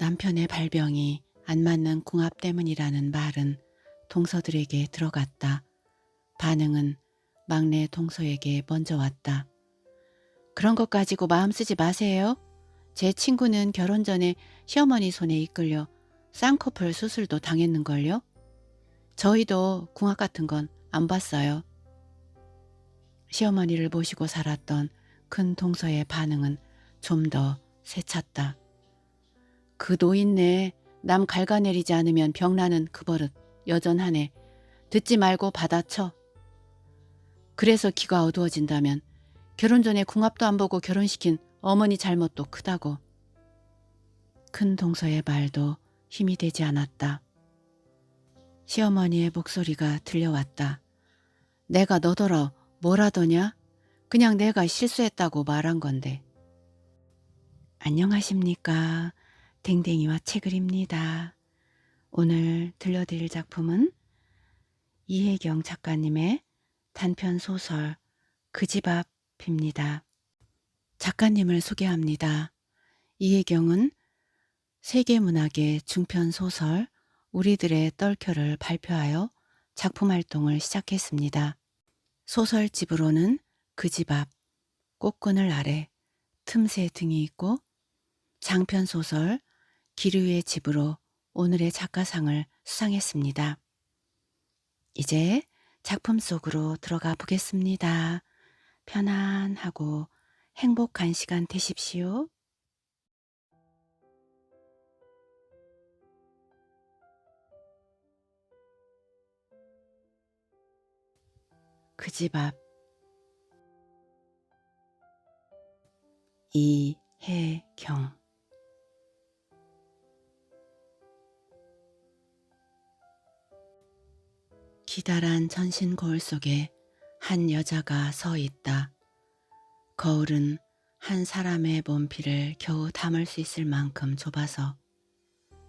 남편의 발병이 안 맞는 궁합 때문이라는 말은 동서들에게 들어갔다. 반응은 막내 동서에게 먼저 왔다. 그런 것 가지고 마음 쓰지 마세요. 제 친구는 결혼 전에 시어머니 손에 이끌려 쌍꺼풀 수술도 당했는걸요. 저희도 궁합 같은 건 안 봤어요. 시어머니를 모시고 살았던 큰 동서의 반응은 좀 더 세찼다. 그 노인네 남 갉아내리지 않으면 병나는 그 버릇 여전하네. 듣지 말고 받아쳐. 그래서 귀가 어두워진다면 결혼 전에 궁합도 안 보고 결혼시킨 어머니 잘못도 크다고. 큰 동서의 말도 힘이 되지 않았다. 시어머니의 목소리가 들려왔다. 내가 너더러 뭘 하더냐? 그냥 내가 실수했다고 말한 건데. 안녕하십니까. 댕댕이와 채글입니다. 오늘 들려드릴 작품은 이혜경 작가님의 단편 소설 그 집 앞입니다. 작가님을 소개합니다. 이혜경은 세계문학의 중편 소설 우리들의 떨켜를 발표하여 작품 활동을 시작했습니다. 소설집으로는 그 집 앞, 꽃그늘 아래, 틈새 등이 있고 장편 소설 기류의 집으로 오늘의 작가상을 수상했습니다. 이제 작품 속으로 들어가 보겠습니다. 편안하고 행복한 시간 되십시오. 그 집 앞. 이혜경. 기다란 전신 거울 속에 한 여자가 서 있다. 거울은 한 사람의 몸피를 겨우 담을 수 있을 만큼 좁아서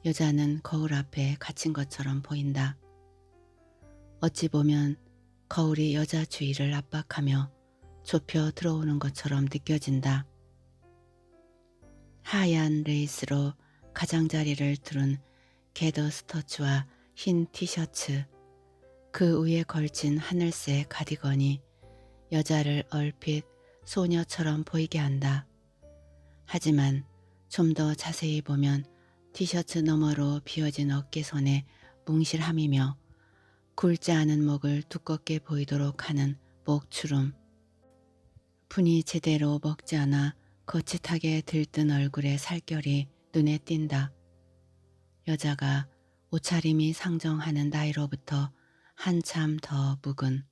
여자는 거울 앞에 갇힌 것처럼 보인다. 어찌 보면 거울이 여자 주위를 압박하며 좁혀 들어오는 것처럼 느껴진다. 하얀 레이스로 가장자리를 두른 게더 스터츠와 흰 티셔츠, 그 위에 걸친 하늘색 가디건이 여자를 얼핏 소녀처럼 보이게 한다. 하지만 좀 더 자세히 보면 티셔츠 너머로 비어진 어깨선의 뭉실함이며 굵지 않은 목을 두껍게 보이도록 하는 목주름, 분이 제대로 먹지 않아 거짓하게 들뜬 얼굴의 살결이 눈에 띈다. 여자가 옷차림이 상정하는 나이로부터 한참 더 묵은,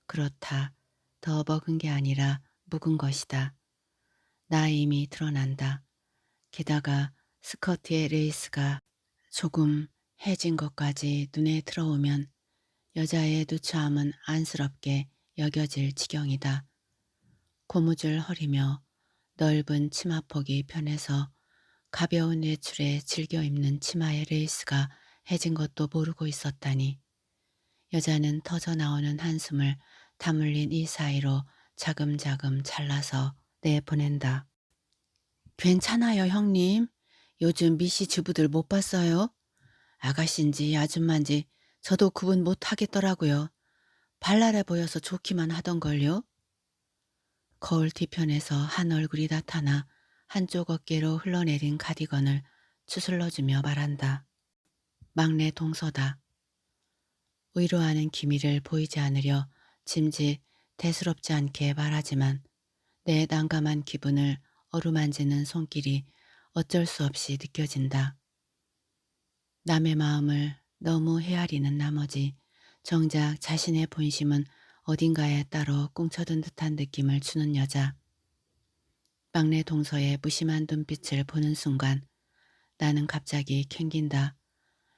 그렇다, 더 먹은 게 아니라 묵은 것이다. 나임이 드러난다. 게다가 스커트의 레이스가 조금 해진 것까지 눈에 들어오면 여자의 누추함은 안쓰럽게 여겨질 지경이다. 고무줄 허리며 넓은 치마폭이 편해서 가벼운 외출에 즐겨 입는 치마의 레이스가 해진 것도 모르고 있었다니. 여자는 터져나오는 한숨을 다물린 이 사이로 자금자금 잘라서 내보낸다. 괜찮아요, 형님. 요즘 미씨 주부들 못 봤어요? 아가씨인지 아줌마인지 저도 구분 못 하겠더라고요. 발랄해 보여서 좋기만 하던걸요. 거울 뒤편에서 한 얼굴이 나타나 한쪽 어깨로 흘러내린 가디건을 추슬러주며 말한다. 막내 동서다. 위로하는 기미를 보이지 않으려 짐짓 대수롭지 않게 말하지만 내 난감한 기분을 어루만지는 손길이 어쩔 수 없이 느껴진다. 남의 마음을 너무 헤아리는 나머지 정작 자신의 본심은 어딘가에 따로 꽁쳐든 듯한 느낌을 주는 여자. 막내 동서의 무심한 눈빛을 보는 순간 나는 갑자기 캥긴다.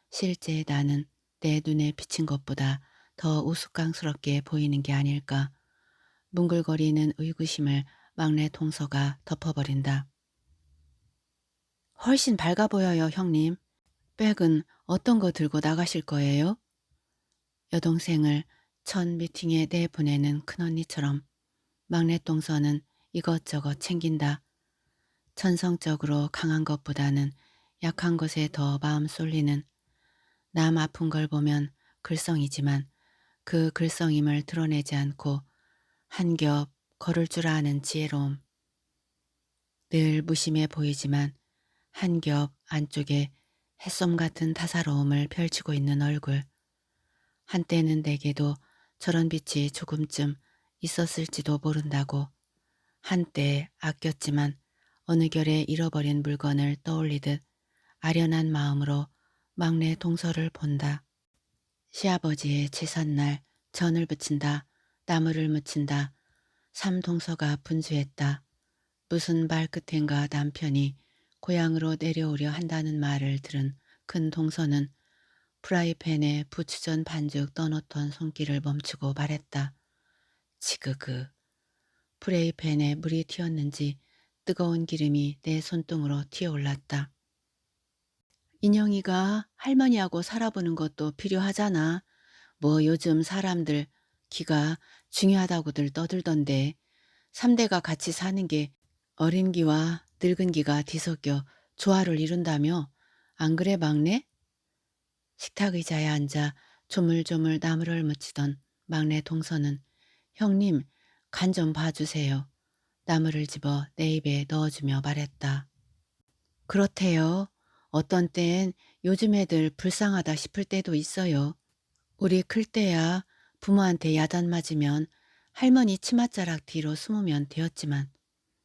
실제 나는 내 눈에 비친 것보다 더 우스꽝스럽게 보이는 게 아닐까. 뭉글거리는 의구심을 막내 동서가 덮어버린다. 훨씬 밝아 보여요, 형님. 백은 어떤 거 들고 나가실 거예요? 여동생을 첫 미팅에 내보내는 큰언니처럼 막내 동서는 이것저것 챙긴다. 천성적으로 강한 것보다는 약한 것에 더 마음 쏠리는 남 아픈 걸 보면 글썽이지만 그 글썽임을 드러내지 않고 한 겹 걸을 줄 아는 지혜로움. 늘 무심해 보이지만 한 겹 안쪽에 햇솜 같은 타사로움을 펼치고 있는 얼굴. 한때는 내게도 저런 빛이 조금쯤 있었을지도 모른다고 한때 아꼈지만 어느 결에 잃어버린 물건을 떠올리듯 아련한 마음으로 막내 동서를 본다. 시아버지의 제삿날 전을 부친다. 나무를 묻힌다. 삼동서가 분주했다. 무슨 발끝엔가 남편이 고향으로 내려오려 한다는 말을 들은 큰 동서는 프라이팬에 부추전 반죽 떠놓던 손길을 멈추고 말했다. 지그그. 프라이팬에 물이 튀었는지 뜨거운 기름이 내 손등으로 튀어올랐다. 인영이가 할머니하고 살아보는 것도 필요하잖아. 뭐 요즘 사람들 기가 중요하다고들 떠들던데 3대가 같이 사는 게 어린 기와 늙은 기가 뒤섞여 조화를 이룬다며? 안 그래 막내? 식탁 의자에 앉아 조물조물 나무를 묻히던 막내 동서는 형님 간 좀 봐주세요. 나무를 집어 내 입에 넣어주며 말했다. 그렇대요. 어떤 땐 요즘 애들 불쌍하다 싶을 때도 있어요. 우리 클 때야 부모한테 야단 맞으면 할머니 치맛자락 뒤로 숨으면 되었지만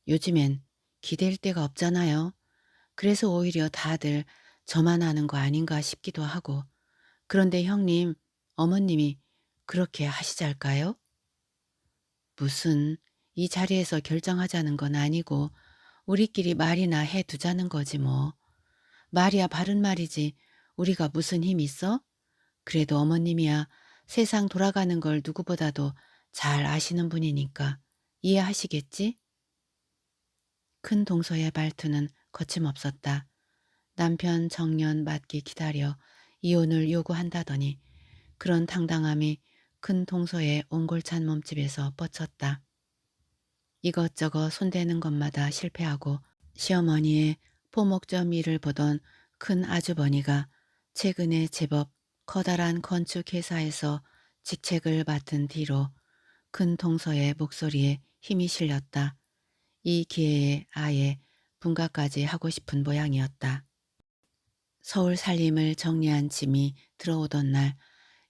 요즘엔 기댈 데가 없잖아요. 그래서 오히려 다들 저만 하는 거 아닌가 싶기도 하고. 그런데 형님, 어머님이 그렇게 하시잘까요? 무슨 이 자리에서 결정하자는 건 아니고 우리끼리 말이나 해두자는 거지 뭐. 말이야 바른 말이지 우리가 무슨 힘 있어? 그래도 어머님이야 세상 돌아가는 걸 누구보다도 잘 아시는 분이니까 이해하시겠지? 큰 동서의 말투는 거침없었다. 남편 정년 맞기 기다려 이혼을 요구한다더니 그런 당당함이 큰 동서의 옹골찬 몸집에서 뻗쳤다. 이것저것 손대는 것마다 실패하고 시어머니의 포목점 일을 보던 큰 아주버니가 최근에 제법 커다란 건축회사에서 직책을 맡은 뒤로 큰 동서의 목소리에 힘이 실렸다. 이 기회에 아예 분가까지 하고 싶은 모양이었다. 서울 살림을 정리한 짐이 들어오던 날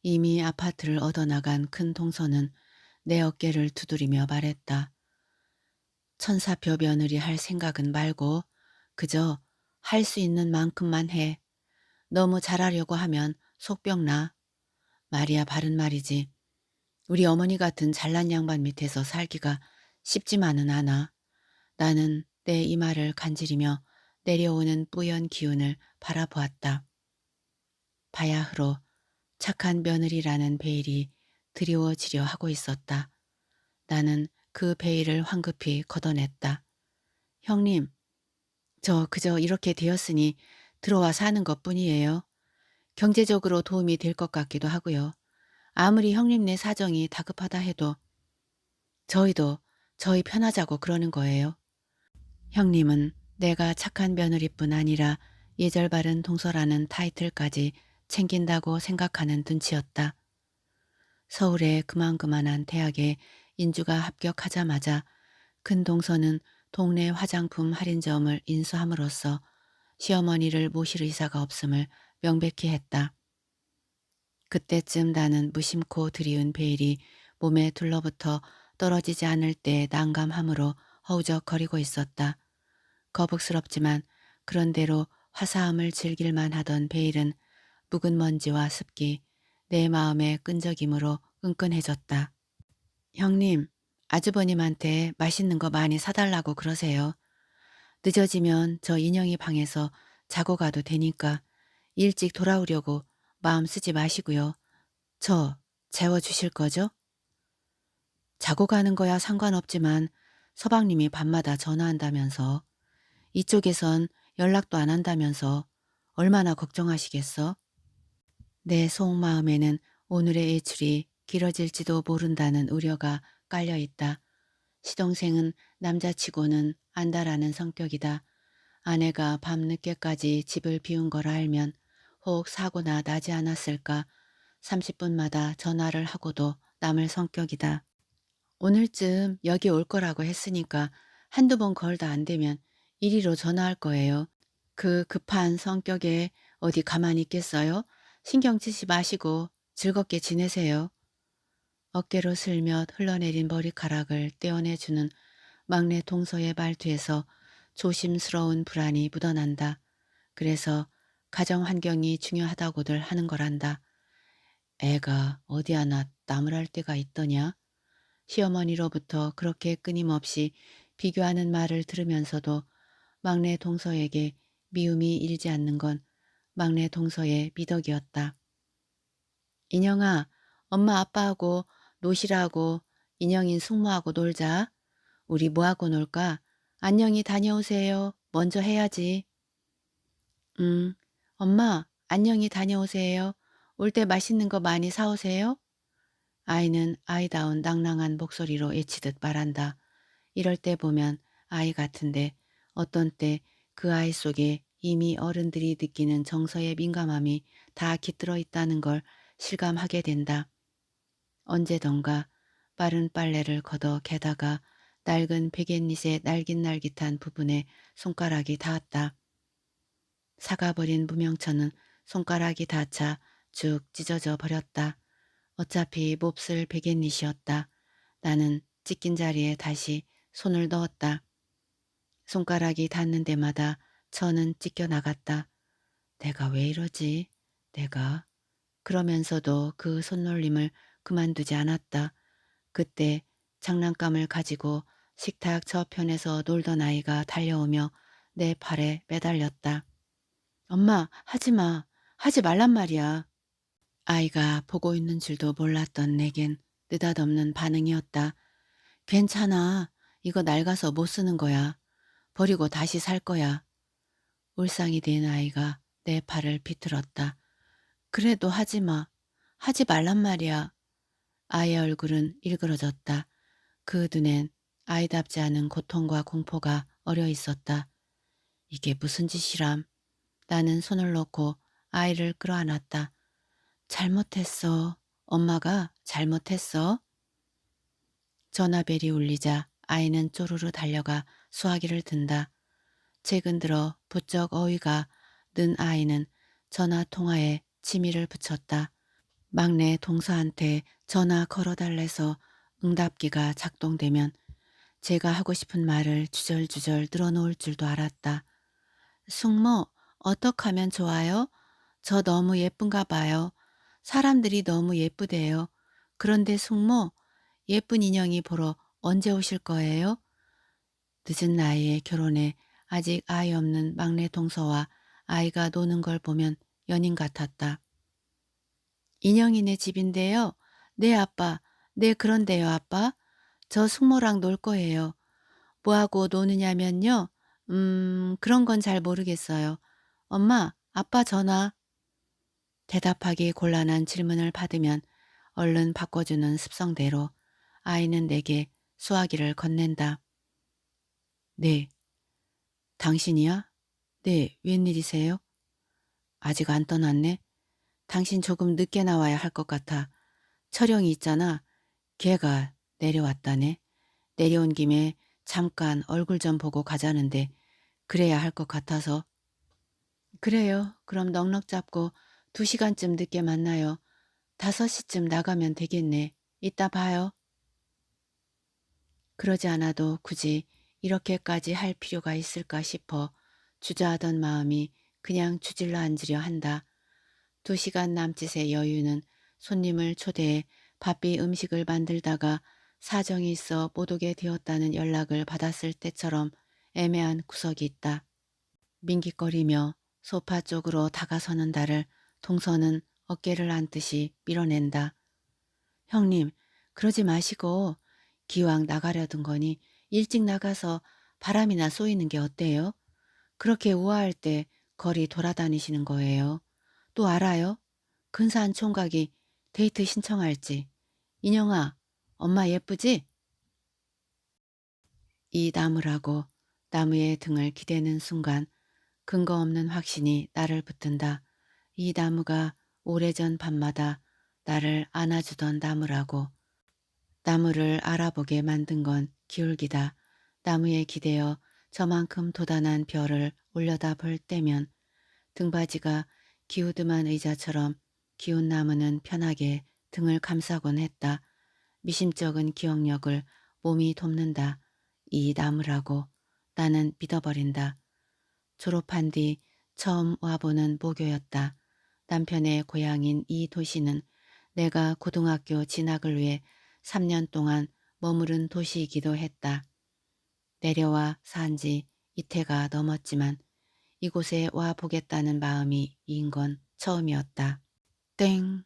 이미 아파트를 얻어나간 큰 동서는 내 어깨를 두드리며 말했다. 천사표 며느리 할 생각은 말고 그저 할 수 있는 만큼만 해. 너무 잘하려고 하면 속병나. 말이야 바른 말이지. 우리 어머니 같은 잘난 양반 밑에서 살기가 쉽지만은 않아. 나는 내 이마를 간지리며 내려오는 뿌연 기운을 바라보았다. 바야흐로 착한 며느리라는 베일이 드리워지려 하고 있었다. 나는 그 베일을 황급히 걷어냈다. 형님, 저 그저 이렇게 되었으니 들어와 사는 것뿐이에요. 경제적으로 도움이 될 것 같기도 하고요. 아무리 형님네 사정이 다급하다 해도 저희도 저희 편하자고 그러는 거예요. 형님은 내가 착한 며느리뿐 아니라 예절 바른 동서라는 타이틀까지 챙긴다고 생각하는 눈치였다. 서울의 그만그만한 대학에 인주가 합격하자마자 큰 동서는 동네 화장품 할인점을 인수함으로써 시어머니를 모실 의사가 없음을 명백히 했다. 그때쯤 나는 무심코 들이운 베일이 몸에 둘러붙어 떨어지지 않을 때 난감함으로 허우적거리고 있었다. 거북스럽지만 그런대로 화사함을 즐길만 하던 베일은 묵은 먼지와 습기, 내 마음의 끈적임으로 끈끈해졌다. 형님, 아주버님한테 맛있는 거 많이 사달라고 그러세요. 늦어지면 저 인형이 방에서 자고 가도 되니까 일찍 돌아오려고 마음 쓰지 마시고요. 저 재워주실 거죠? 자고 가는 거야 상관없지만 서방님이 밤마다 전화한다면서 이쪽에선 연락도 안 한다면서 얼마나 걱정하시겠어? 내 속마음에는 오늘의 외출이 길어질지도 모른다는 우려가 깔려있다. 시동생은 남자치고는 안달하는 성격이다. 아내가 밤늦게까지 집을 비운 걸 알면 혹 사고나 나지 않았을까 30분마다 전화를 하고도 남을 성격이다. 오늘쯤 여기 올 거라고 했으니까 한두 번 걸다 안 되면 이리로 전화할 거예요. 그 급한 성격에 어디 가만히 있겠어요? 신경 쓰지 마시고 즐겁게 지내세요. 어깨로 슬며흘러내린 머리카락을 떼어내주는 막내 동서의 말투에서 조심스러운 불안이 묻어난다. 그래서 가정 환경이 중요하다고들 하는 거란다. 애가 어디 하나 나무랄 때가 있더냐? 시어머니로부터 그렇게 끊임없이 비교하는 말을 들으면서도 막내 동서에게 미움이 일지 않는 건 막내 동서의 미덕이었다. 인영아, 엄마 아빠하고 노시라고 인영인 숙모하고 놀자. 우리 뭐하고 놀까? 안녕히 다녀오세요. 먼저 해야지. 응. 엄마, 안녕히 다녀오세요. 올 때 맛있는 거 많이 사오세요. 아이는 아이다운 낭랑한 목소리로 외치듯 말한다. 이럴 때 보면 아이 같은데 어떤 때 그 아이 속에 이미 어른들이 느끼는 정서의 민감함이 다 깃들어 있다는 걸 실감하게 된다. 언제던가 빠른 빨래를 걷어 개다가 낡은 베갯닛의 날깃날깃한 부분에 손가락이 닿았다. 사가버린 무명천은 손가락이 닿자 쭉 찢어져 버렸다. 어차피 몹쓸 베갯닛이었다. 나는 찢긴 자리에 다시 손을 넣었다. 손가락이 닿는 데마다 천은 찢겨 나갔다. 내가 왜 이러지? 내가. 그러면서도 그 손놀림을 그만두지 않았다. 그때 장난감을 가지고 식탁 저편에서 놀던 아이가 달려오며 내 팔에 매달렸다. 엄마, 하지 마. 하지 말란 말이야. 아이가 보고 있는 줄도 몰랐던 내겐 느닷없는 반응이었다. 괜찮아. 이거 낡아서 못 쓰는 거야. 버리고 다시 살 거야. 울상이 된 아이가 내 팔을 비틀었다. 그래도 하지 마. 하지 말란 말이야. 아이의 얼굴은 일그러졌다. 그 눈엔 아이답지 않은 고통과 공포가 어려 있었다. 이게 무슨 짓이람. 나는 손을 놓고 아이를 끌어안았다. 잘못했어. 엄마가 잘못했어. 전화벨이 울리자 아이는 쪼르르 달려가 수화기를 든다. 최근 들어 부쩍 어이가 는 아이는 전화 통화에 취미를 붙였다. 막내 동서한테 전화 걸어달래서 응답기가 작동되면 제가 하고 싶은 말을 주절주절 늘어놓을 줄도 알았다. 숙모, 어떡 하면 좋아요? 저 너무 예쁜가 봐요. 사람들이 너무 예쁘대요. 그런데 숙모, 예쁜 인형이 보러 언제 오실 거예요? 늦은 나이에 결혼해 아직 아이 없는 막내 동서와 아이가 노는 걸 보면 연인 같았다. 인형이네 집인데요. 네 아빠, 네 그런데요 아빠. 저 숙모랑 놀 거예요. 뭐하고 노느냐면요. 그런 건 잘 모르겠어요. 엄마, 아빠 전화. 대답하기 곤란한 질문을 받으면 얼른 바꿔주는 습성대로 아이는 내게 수화기를 건넨다. 네. 당신이야? 네. 웬일이세요? 아직 안 떠났네. 당신 조금 늦게 나와야 할 것 같아. 철영이 있잖아. 걔가 내려왔다네. 내려온 김에 잠깐 얼굴 좀 보고 가자는데 그래야 할 것 같아서. 그래요. 그럼 넉넉 잡고 2시간쯤 늦게 만나요. 5시쯤 나가면 되겠네. 이따 봐요. 그러지 않아도 굳이 이렇게까지 할 필요가 있을까 싶어 주저하던 마음이 그냥 주질러 앉으려 한다. 2시간 남짓의 여유는 손님을 초대해 바삐 음식을 만들다가 사정이 있어 못 오게 되었다는 연락을 받았을 때처럼 애매한 구석이 있다. 민기거리며 소파 쪽으로 다가서는 나를 동서는 어깨를 안듯이 밀어낸다. 형님, 그러지 마시고 기왕 나가려던 거니 일찍 나가서 바람이나 쏘이는 게 어때요? 그렇게 우아할 때 거리 돌아다니시는 거예요. 또 알아요? 근사한 총각이 데이트 신청할지. 인영아, 엄마 예쁘지? 이 나무라고 나무의 등을 기대는 순간 근거 없는 확신이 나를 붙든다. 이 나무가 오래전 밤마다 나를 안아주던 나무라고. 나무를 알아보게 만든 건 기울기다. 나무에 기대어 저만큼 도단한 별을 올려다 볼 때면 등받이가 기우드만 의자처럼 기운 나무는 편하게 등을 감싸곤 했다. 미심쩍은 기억력을 몸이 돕는다. 이 나무라고. 나는 믿어버린다. 졸업한 뒤 처음 와보는 모교였다. 남편의 고향인 이 도시는 내가 고등학교 진학을 위해 3년 동안 머무른 도시이기도 했다. 내려와 산 지 이태가 넘었지만 이곳에 와 보겠다는 마음이 인 건 처음이었다. 땡!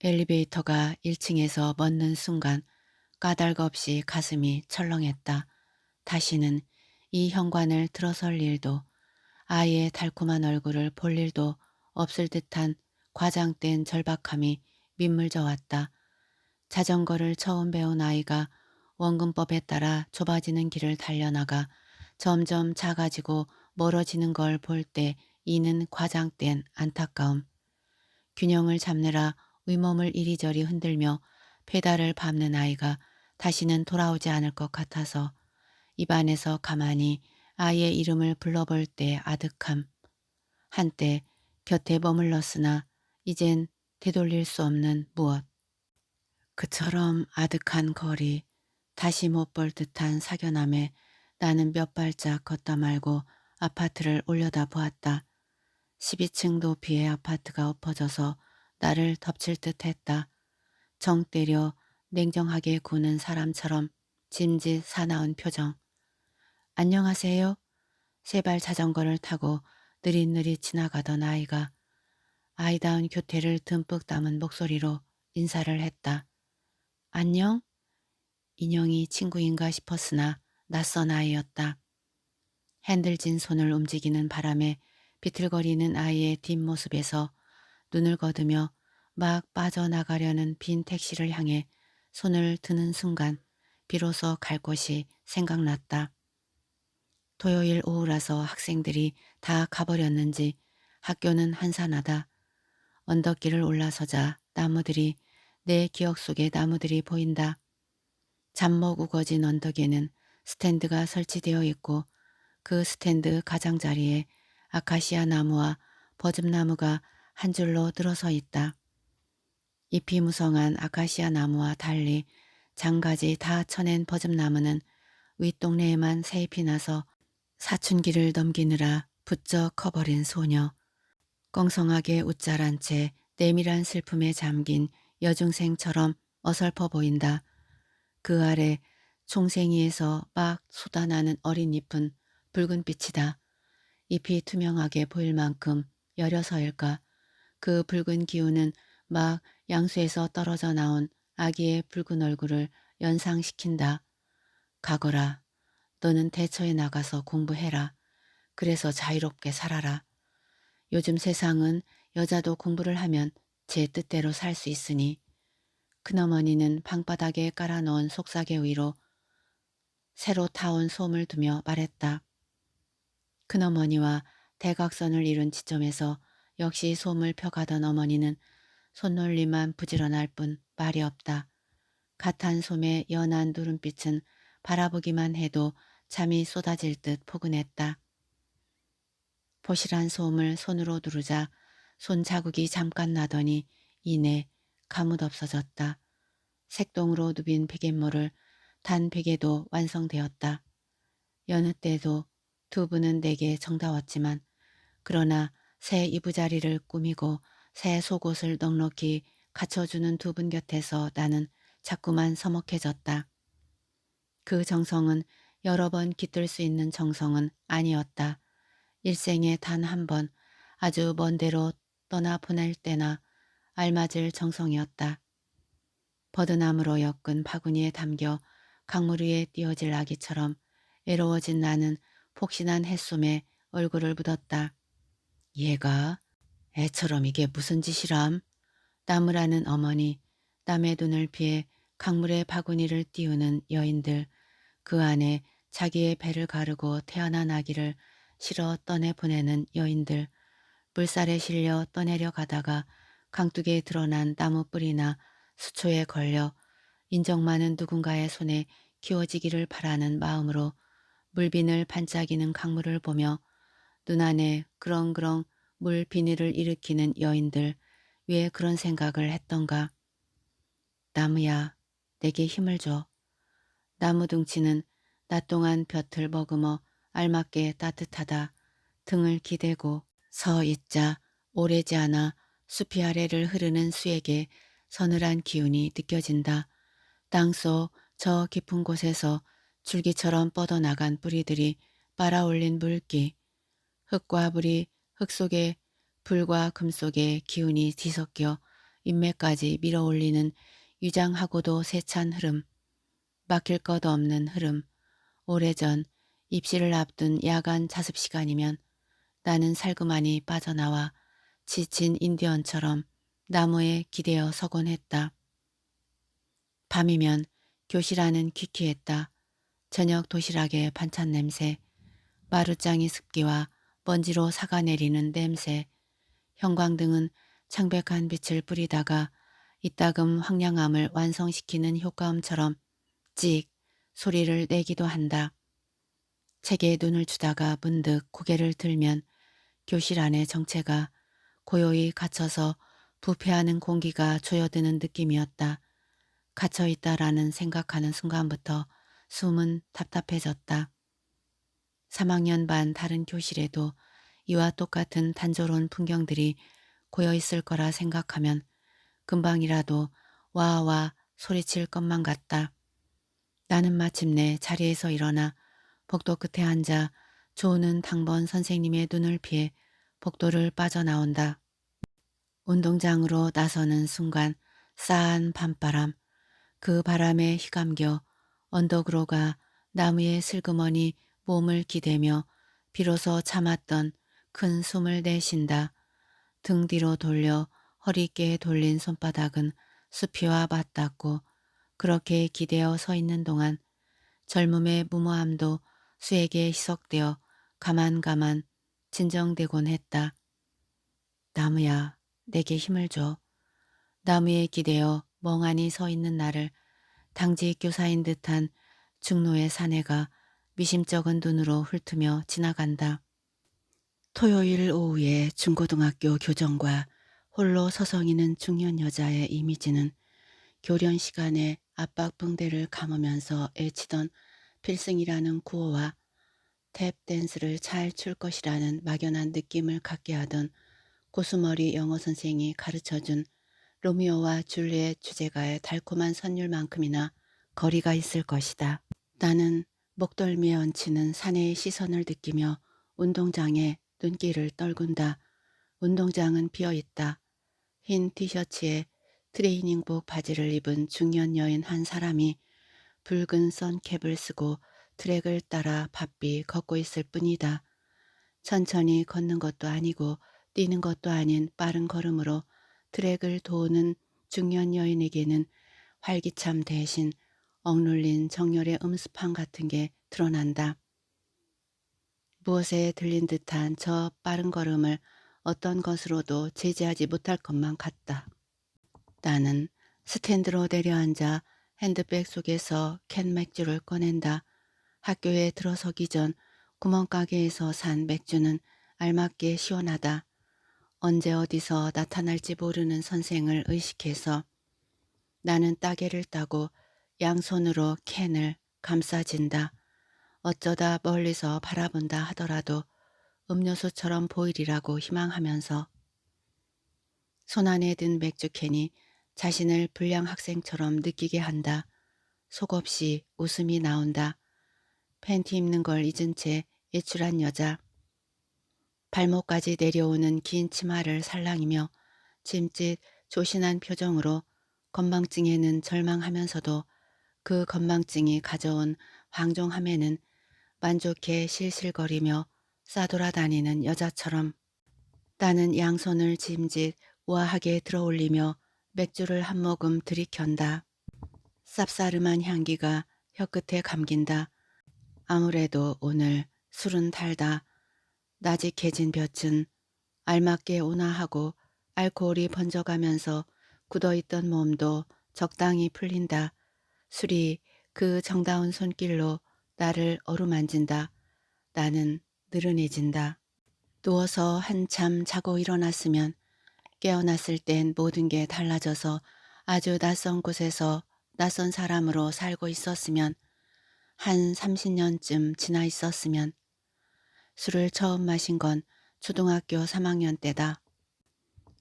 엘리베이터가 1층에서 멎는 순간 까닭없이 가슴이 철렁했다. 다시는 이 현관을 들어설 일도 아이의 달콤한 얼굴을 볼 일도 없을 듯한 과장된 절박함이 민물져 왔다. 자전거를 처음 배운 아이가 원근법에 따라 좁아지는 길을 달려나가 점점 작아지고 멀어지는 걸 볼 때 이는 과장된 안타까움. 균형을 잡느라 윗몸을 이리저리 흔들며 페달을 밟는 아이가 다시는 돌아오지 않을 것 같아서 입안에서 가만히 아이의 이름을 불러볼 때 아득함. 한때 곁에 머물렀으나 이젠 되돌릴 수 없는 무엇. 그처럼 아득한 거리, 다시 못 볼 듯한 사견함에 나는 몇 발짝 걷다 말고 아파트를 올려다 보았다. 12층 높이의 아파트가 엎어져서 나를 덮칠 듯 했다. 정 때려 냉정하게 구는 사람처럼 짐짓 사나운 표정. 안녕하세요. 세발 자전거를 타고 느릿느릿 지나가던 아이가 아이다운 교태를 듬뿍 담은 목소리로 인사를 했다. 안녕? 인형이 친구인가 싶었으나 낯선 아이였다. 핸들진 손을 움직이는 바람에 비틀거리는 아이의 뒷모습에서 눈을 거두며 막 빠져나가려는 빈 택시를 향해 손을 드는 순간 비로소 갈 곳이 생각났다. 토요일 오후라서 학생들이 다 가버렸는지 학교는 한산하다. 언덕길을 올라서자 나무들이 내 기억 속의 나무들이 보인다. 잡목 우거진 언덕에는 스탠드가 설치되어 있고 그 스탠드 가장자리에 아카시아 나무와 버즘나무가 한 줄로 늘어서 있다. 잎이 무성한 아카시아 나무와 달리 장가지 다 쳐낸 버즘나무는 윗동네에만 새잎이 나서 사춘기를 넘기느라 부쩍 커버린 소녀. 껑성하게 웃자란 채 내밀한 슬픔에 잠긴 여중생처럼 어설퍼 보인다. 그 아래 총생이에서 막 쏟아나는 어린 잎은 붉은 빛이다. 잎이 투명하게 보일 만큼 여려서일까. 그 붉은 기운은 막 양수에서 떨어져 나온 아기의 붉은 얼굴을 연상시킨다. 가거라. 너는 대처에 나가서 공부해라. 그래서 자유롭게 살아라. 요즘 세상은 여자도 공부를 하면 제 뜻대로 살 수 있으니. 큰어머니는 방바닥에 깔아놓은 속삭여 위로 새로 타온 솜을 두며 말했다. 큰어머니와 대각선을 이룬 지점에서 역시 솜을 펴가던 어머니는 손놀림만 부지런할 뿐 말이 없다. 갓한 솜의 연한 누름빛은 바라보기만 해도 잠이 쏟아질 듯 포근했다. 포실한 솜을 손으로 누르자 손 자국이 잠깐 나더니 이내 가뭇 없어졌다. 색동으로 누빈 베갯모를 단 베개도 완성되었다. 여느 때도 두 분은 내게 정다웠지만 그러나 새 이부자리를 꾸미고 새 속옷을 넉넉히 갖춰주는 두 분 곁에서 나는 자꾸만 서먹해졌다. 그 정성은 여러 번 깃들 수 있는 정성은 아니었다. 일생에 단 한 번 아주 먼 데로 떠나 보낼 때나 알맞을 정성이었다. 버드나무로 엮은 바구니에 담겨 강물 위에 띄어질 아기처럼 외로워진 나는 폭신한 햇솜에 얼굴을 묻었다. 얘가 애처럼 이게 무슨 짓이람? 나무라는 어머니, 남의 눈을 피해 강물에 바구니를 띄우는 여인들, 그 안에 자기의 배를 가르고 태어난 아기를 실어 떠내보내는 여인들, 물살에 실려 떠내려 가다가 강둑에 드러난 나무 뿌리나 수초에 걸려 인정 많은 누군가의 손에 키워지기를 바라는 마음으로 물비늘 반짝이는 강물을 보며 눈안에 그렁그렁 물 비늘을 일으키는 여인들, 왜 그런 생각을 했던가. 나무야, 내게 힘을 줘. 나무 둥치는 낮 동안 볕을 머금어 알맞게 따뜻하다. 등을 기대고 서 있자 오래지 않아 숲이 아래를 흐르는 수에게 서늘한 기운이 느껴진다. 땅속 저 깊은 곳에서 줄기처럼 뻗어나간 뿌리들이 빨아올린 물기, 흙과 불이 흙 속에 불과 금 속에 기운이 뒤섞여 인맥까지 밀어올리는 유장하고도 세찬 흐름, 막힐 것 없는 흐름. 오래전 입시를 앞둔 야간 자습 시간이면 나는 살그마니 빠져나와 지친 인디언처럼 나무에 기대어 서곤 했다. 밤이면 교실 안은 귀키했다. 저녁 도시락의 반찬 냄새, 마루장이 습기와 먼지로 삭아내리는 냄새, 형광등은 창백한 빛을 뿌리다가 이따금 황량함을 완성시키는 효과음처럼 찍 소리를 내기도 한다. 책에 눈을 주다가 문득 고개를 들면 교실 안의 정체가 고요히 갇혀서 부패하는 공기가 조여드는 느낌이었다. 갇혀있다라는 생각하는 순간부터 숨은 답답해졌다. 3학년 반 다른 교실에도 이와 똑같은 단조로운 풍경들이 고여있을 거라 생각하면 금방이라도 와와 소리칠 것만 같다. 나는 마침내 자리에서 일어나 복도 끝에 앉아 조우는 당번 선생님의 눈을 피해 복도를 빠져나온다. 운동장으로 나서는 순간 싸한 밤바람, 그 바람에 휘감겨 언덕으로 가 나무에 슬그머니 몸을 기대며 비로소 참았던 큰 숨을 내쉰다. 등 뒤로 돌려 허리께 돌린 손바닥은 수피와 맞닿고 그렇게 기대어 서 있는 동안 젊음의 무모함도 수에게 희석되어 가만가만 진정되곤 했다. 나무야, 내게 힘을 줘. 나무에 기대어 멍하니 서 있는 나를 당직 교사인 듯한 중노의 사내가 미심쩍은 눈으로 훑으며 지나간다. 토요일 오후에 중고등학교 교정과 홀로 서성이는 중년 여자의 이미지는 교련 시간에 압박붕대를 감으면서 애치던 필승이라는 구호와 탭댄스를 잘 출 것이라는 막연한 느낌을 갖게 하던 고수머리 영어 선생이 가르쳐준 로미오와 줄리엣 주제가의 달콤한 선율만큼이나 거리가 있을 것이다. 나는 목덜미에 얹히는 사내의 시선을 느끼며 운동장에 눈길을 떨군다. 운동장은 비어있다. 흰 티셔츠에 트레이닝복 바지를 입은 중년 여인 한 사람이 붉은 선캡을 쓰고 트랙을 따라 바삐 걷고 있을 뿐이다. 천천히 걷는 것도 아니고 뛰는 것도 아닌 빠른 걸음으로 트랙을 도우는 중년 여인에게는 활기참 대신 억눌린 정열의 음습함 같은 게 드러난다. 무엇에 들린 듯한 저 빠른 걸음을 어떤 것으로도 제지하지 못할 것만 같다. 나는 스탠드로 내려앉아 핸드백 속에서 캔 맥주를 꺼낸다. 학교에 들어서기 전 구멍가게에서 산 맥주는 알맞게 시원하다. 언제 어디서 나타날지 모르는 선생을 의식해서 나는 따개를 따고 양손으로 캔을 감싸진다. 어쩌다 멀리서 바라본다 하더라도 음료수처럼 보이리라고 희망하면서 손안에 든 맥주캔이 자신을 불량 학생처럼 느끼게 한다. 속없이 웃음이 나온다. 팬티 입는 걸 잊은 채 외출한 여자. 발목까지 내려오는 긴 치마를 살랑이며 짐짓 조신한 표정으로 건망증에는 절망하면서도 그 건망증이 가져온 황종함에는 만족해 실실거리며 싸돌아다니는 여자처럼 나는 양손을 짐짓 우아하게 들어올리며 맥주를 한 모금 들이켠다. 쌉싸름한 향기가 혀끝에 감긴다. 아무래도 오늘 술은 달다. 나직해진 볕은 알맞게 온화하고 알코올이 번져가면서 굳어있던 몸도 적당히 풀린다. 술이 그 정다운 손길로 나를 어루만진다. 나는 느른해진다. 누워서 한참 자고 일어났으면 깨어났을 땐 모든 게 달라져서 아주 낯선 곳에서 낯선 사람으로 살고 있었으면 한 30년쯤 지나 있었으면 술을 처음 마신 건 초등학교 3학년 때다.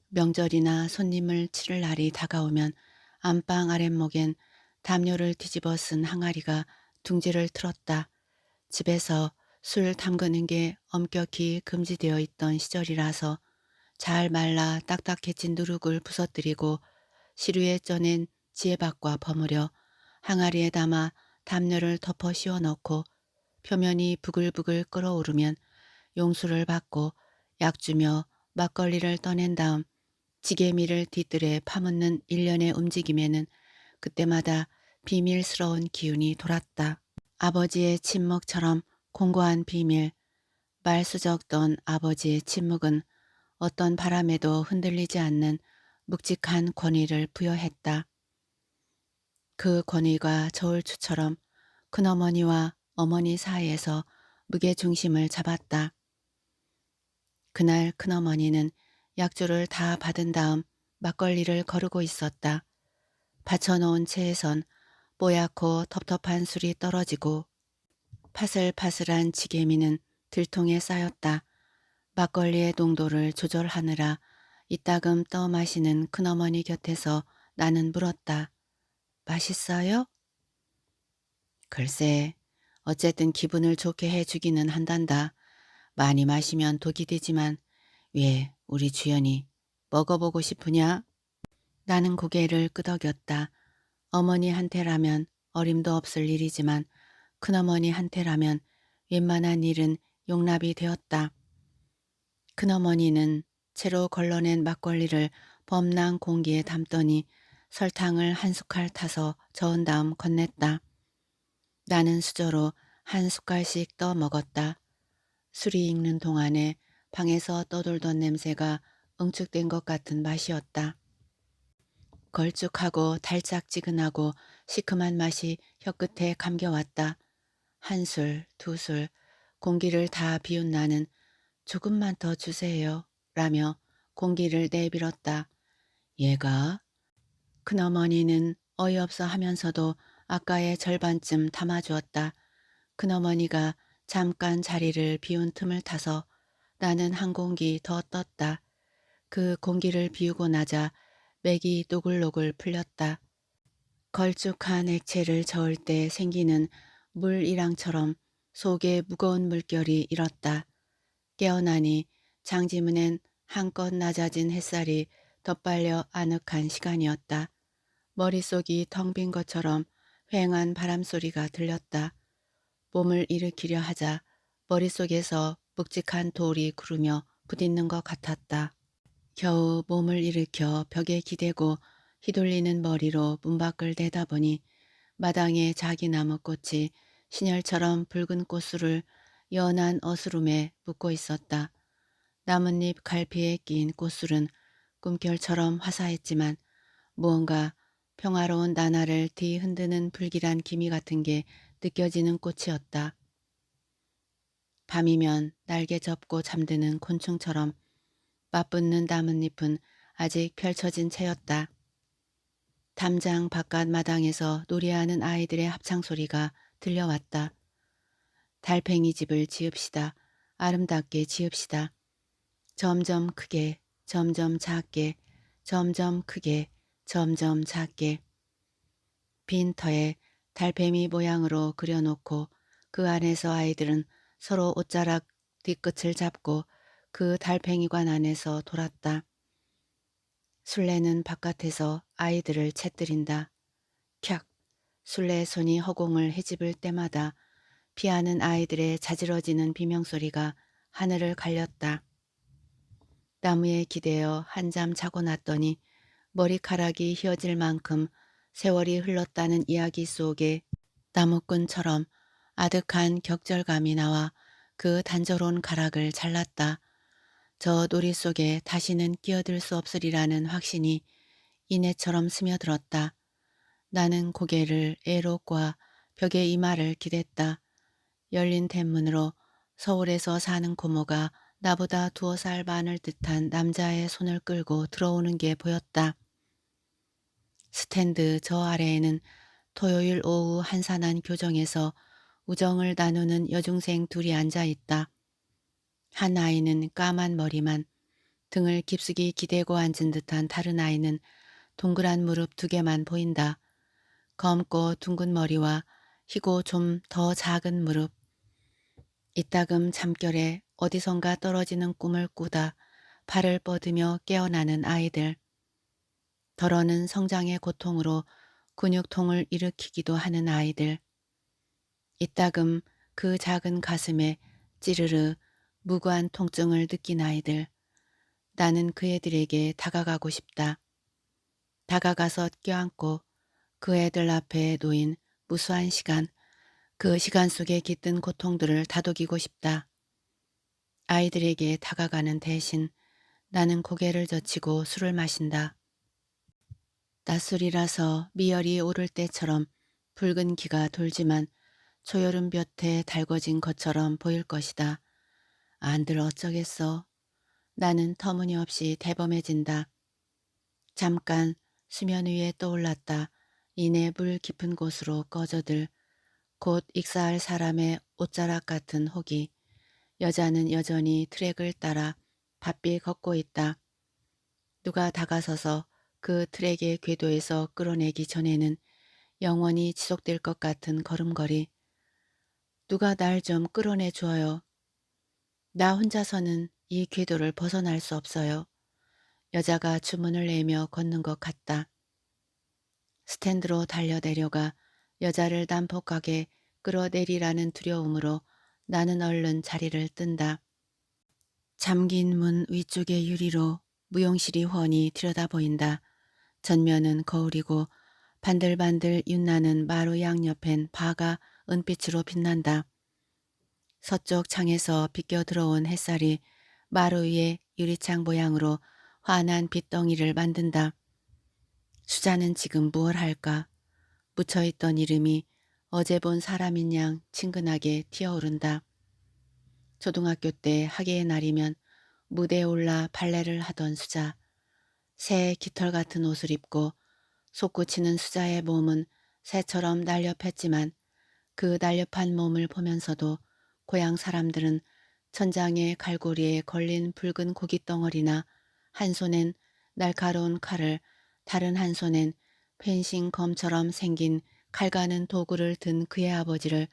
명절이나 손님을 치를 날이 다가오면 안방 아랫목엔 담요를 뒤집어 쓴 항아리가 둥지를 틀었다. 집에서 술 담그는 게 엄격히 금지되어 있던 시절이라서 잘 말라 딱딱해진 누룩을 부서뜨리고 시루에 쪄낸 지혜밥과 버무려 항아리에 담아 담요를 덮어 씌워넣고 표면이 부글부글 끓어오르면 용수를 받고 약주며 막걸리를 떠낸 다음 지게미를 뒤뜰에 파묻는 일련의 움직임에는 그때마다 비밀스러운 기운이 돌았다. 아버지의 침묵처럼 공고한 비밀, 말수적던 아버지의 침묵은 어떤 바람에도 흔들리지 않는 묵직한 권위를 부여했다. 그 권위가 저울추처럼 큰어머니와 어머니 사이에서 무게중심을 잡았다. 그날 큰어머니는 약주를 다 받은 다음 막걸리를 거르고 있었다. 받쳐놓은 채에선 뽀얗고 텁텁한 술이 떨어지고 파슬파슬한 지게미는 들통에 쌓였다. 막걸리의 농도를 조절하느라 이따금 떠 마시는 큰어머니 곁에서 나는 물었다. 맛있어요? 글쎄, 어쨌든 기분을 좋게 해주기는 한단다. 많이 마시면 독이 되지만 왜 우리 주연이 먹어보고 싶으냐? 나는 고개를 끄덕였다. 어머니한테라면 어림도 없을 일이지만 큰어머니한테라면 웬만한 일은 용납이 되었다. 큰어머니는 채로 걸러낸 막걸리를 범랑 공기에 담더니 설탕을 한 숟갈 타서 저은 다음 건넸다. 나는 수저로 한 숟갈씩 떠 먹었다. 술이 익는 동안에 방에서 떠돌던 냄새가 응축된 것 같은 맛이었다. 걸쭉하고 달짝지근하고 시큼한 맛이 혀끝에 감겨왔다. 한 술, 두 술, 공기를 다 비운 나는 조금만 더 주세요 라며 공기를 내밀었다. 얘가? 큰어머니는 어이없어 하면서도 아까의 절반쯤 담아주었다. 큰어머니가 잠깐 자리를 비운 틈을 타서 나는 한 공기 더 떴다. 그 공기를 비우고 나자 맥이 노글노글 풀렸다. 걸쭉한 액체를 저을 때 생기는 물이랑처럼 속에 무거운 물결이 일었다. 깨어나니 장지문엔 한껏 낮아진 햇살이 덧발려 아늑한 시간이었다. 머릿속이 텅 빈 것처럼 휑한 바람소리가 들렸다. 몸을 일으키려 하자 머릿속에서 묵직한 돌이 구르며 부딪는 것 같았다. 겨우 몸을 일으켜 벽에 기대고 휘둘리는 머리로 문 밖을 내다보니 마당에 자기나무꽃이 신혈처럼 붉은 꽃술을 연한 어스름에 묶고 있었다. 나뭇잎 갈피에 낀 꽃술은 꿈결처럼 화사했지만 무언가 평화로운 나날을 뒤흔드는 불길한 기미 같은 게 느껴지는 꽃이었다. 밤이면 날개 접고 잠드는 곤충처럼 맞붙는 나뭇잎은 아직 펼쳐진 채였다. 담장 바깥 마당에서 놀이하는 아이들의 합창소리가 들려왔다. 달팽이 집을 지읍시다. 아름답게 지읍시다. 점점 크게, 점점 작게, 점점 크게, 점점 작게. 빈 터에 달팽이 모양으로 그려놓고 그 안에서 아이들은 서로 옷자락 뒤끝을 잡고 그 달팽이관 안에서 돌았다. 술래는 바깥에서 아이들을 채뜨린다. 캬! 술래 손이 허공을 헤집을 때마다 피하는 아이들의 자지러지는 비명소리가 하늘을 갈렸다. 나무에 기대어 한잠 자고 났더니 머리카락이 휘어질 만큼 세월이 흘렀다는 이야기 속에 나무꾼처럼 아득한 격절감이 나와 그 단조로운 가락을 잘랐다. 저 놀이 속에 다시는 끼어들 수 없으리라는 확신이 이내처럼 스며들었다. 나는 고개를 애로 꽈 벽에 이마를 기댔다. 열린 대문으로 서울에서 사는 고모가 나보다 2살 많을 듯한 남자의 손을 끌고 들어오는 게 보였다. 스탠드 저 아래에는 토요일 오후 한산한 교정에서 우정을 나누는 여중생 둘이 앉아 있다. 한 아이는 까만 머리만, 등을 깊숙이 기대고 앉은 듯한 다른 아이는 동그란 무릎 2개만 보인다. 검고 둥근 머리와 희고 좀 더 작은 무릎. 이따금 잠결에 어디선가 떨어지는 꿈을 꾸다 발을 뻗으며 깨어나는 아이들. 덜어는 성장의 고통으로 근육통을 일으키기도 하는 아이들. 이따금 그 작은 가슴에 찌르르 무고한 통증을 느낀 아이들. 나는 그 애들에게 다가가고 싶다. 다가가서 껴안고 그 애들 앞에 놓인 무수한 시간, 그 시간 속에 깃든 고통들을 다독이고 싶다. 아이들에게 다가가는 대신 나는 고개를 젖히고 술을 마신다. 낮술이라서 미열이 오를 때처럼 붉은 기가 돌지만 초여름 볕에 달궈진 것처럼 보일 것이다. 안들 어쩌겠어. 나는 터무니없이 대범해진다. 잠깐 수면 위에 떠올랐다. 이내 물 깊은 곳으로 꺼져들 곧 익사할 사람의 옷자락 같은 혹이. 여자는 여전히 트랙을 따라 바삐 걷고 있다. 누가 다가서서 그 트랙의 궤도에서 끌어내기 전에는 영원히 지속될 것 같은 걸음걸이. 누가 날 좀 끌어내 줘요. 나 혼자서는 이 궤도를 벗어날 수 없어요. 여자가 주문을 내며 걷는 것 같다. 스탠드로 달려내려가 여자를 난폭하게 끌어내리라는 두려움으로 나는 얼른 자리를 뜬다. 잠긴 문 위쪽의 유리로 무용실이 훤히 들여다보인다. 전면은 거울이고 반들반들 윤나는 마루 양옆엔 바가 은빛으로 빛난다. 서쪽 창에서 비껴 들어온 햇살이 마루 위에 유리창 모양으로 환한 빛덩이를 만든다. 수자는 지금 무얼 할까? 묻혀있던 이름이 어제 본 사람인 양 친근하게 튀어오른다. 초등학교 때 학예의 날이면 무대에 올라 발레를 하던 수자. 새 깃털 같은 옷을 입고 솟구치는 수자의 몸은 새처럼 날렵했지만 그 날렵한 몸을 보면서도 고향 사람들은 천장의 갈고리에 걸린 붉은 고깃덩어리나 한 손엔 날카로운 칼을 다른 한 손엔 펜싱 검처럼 생긴 칼가는 도구를 든 그의 아버지를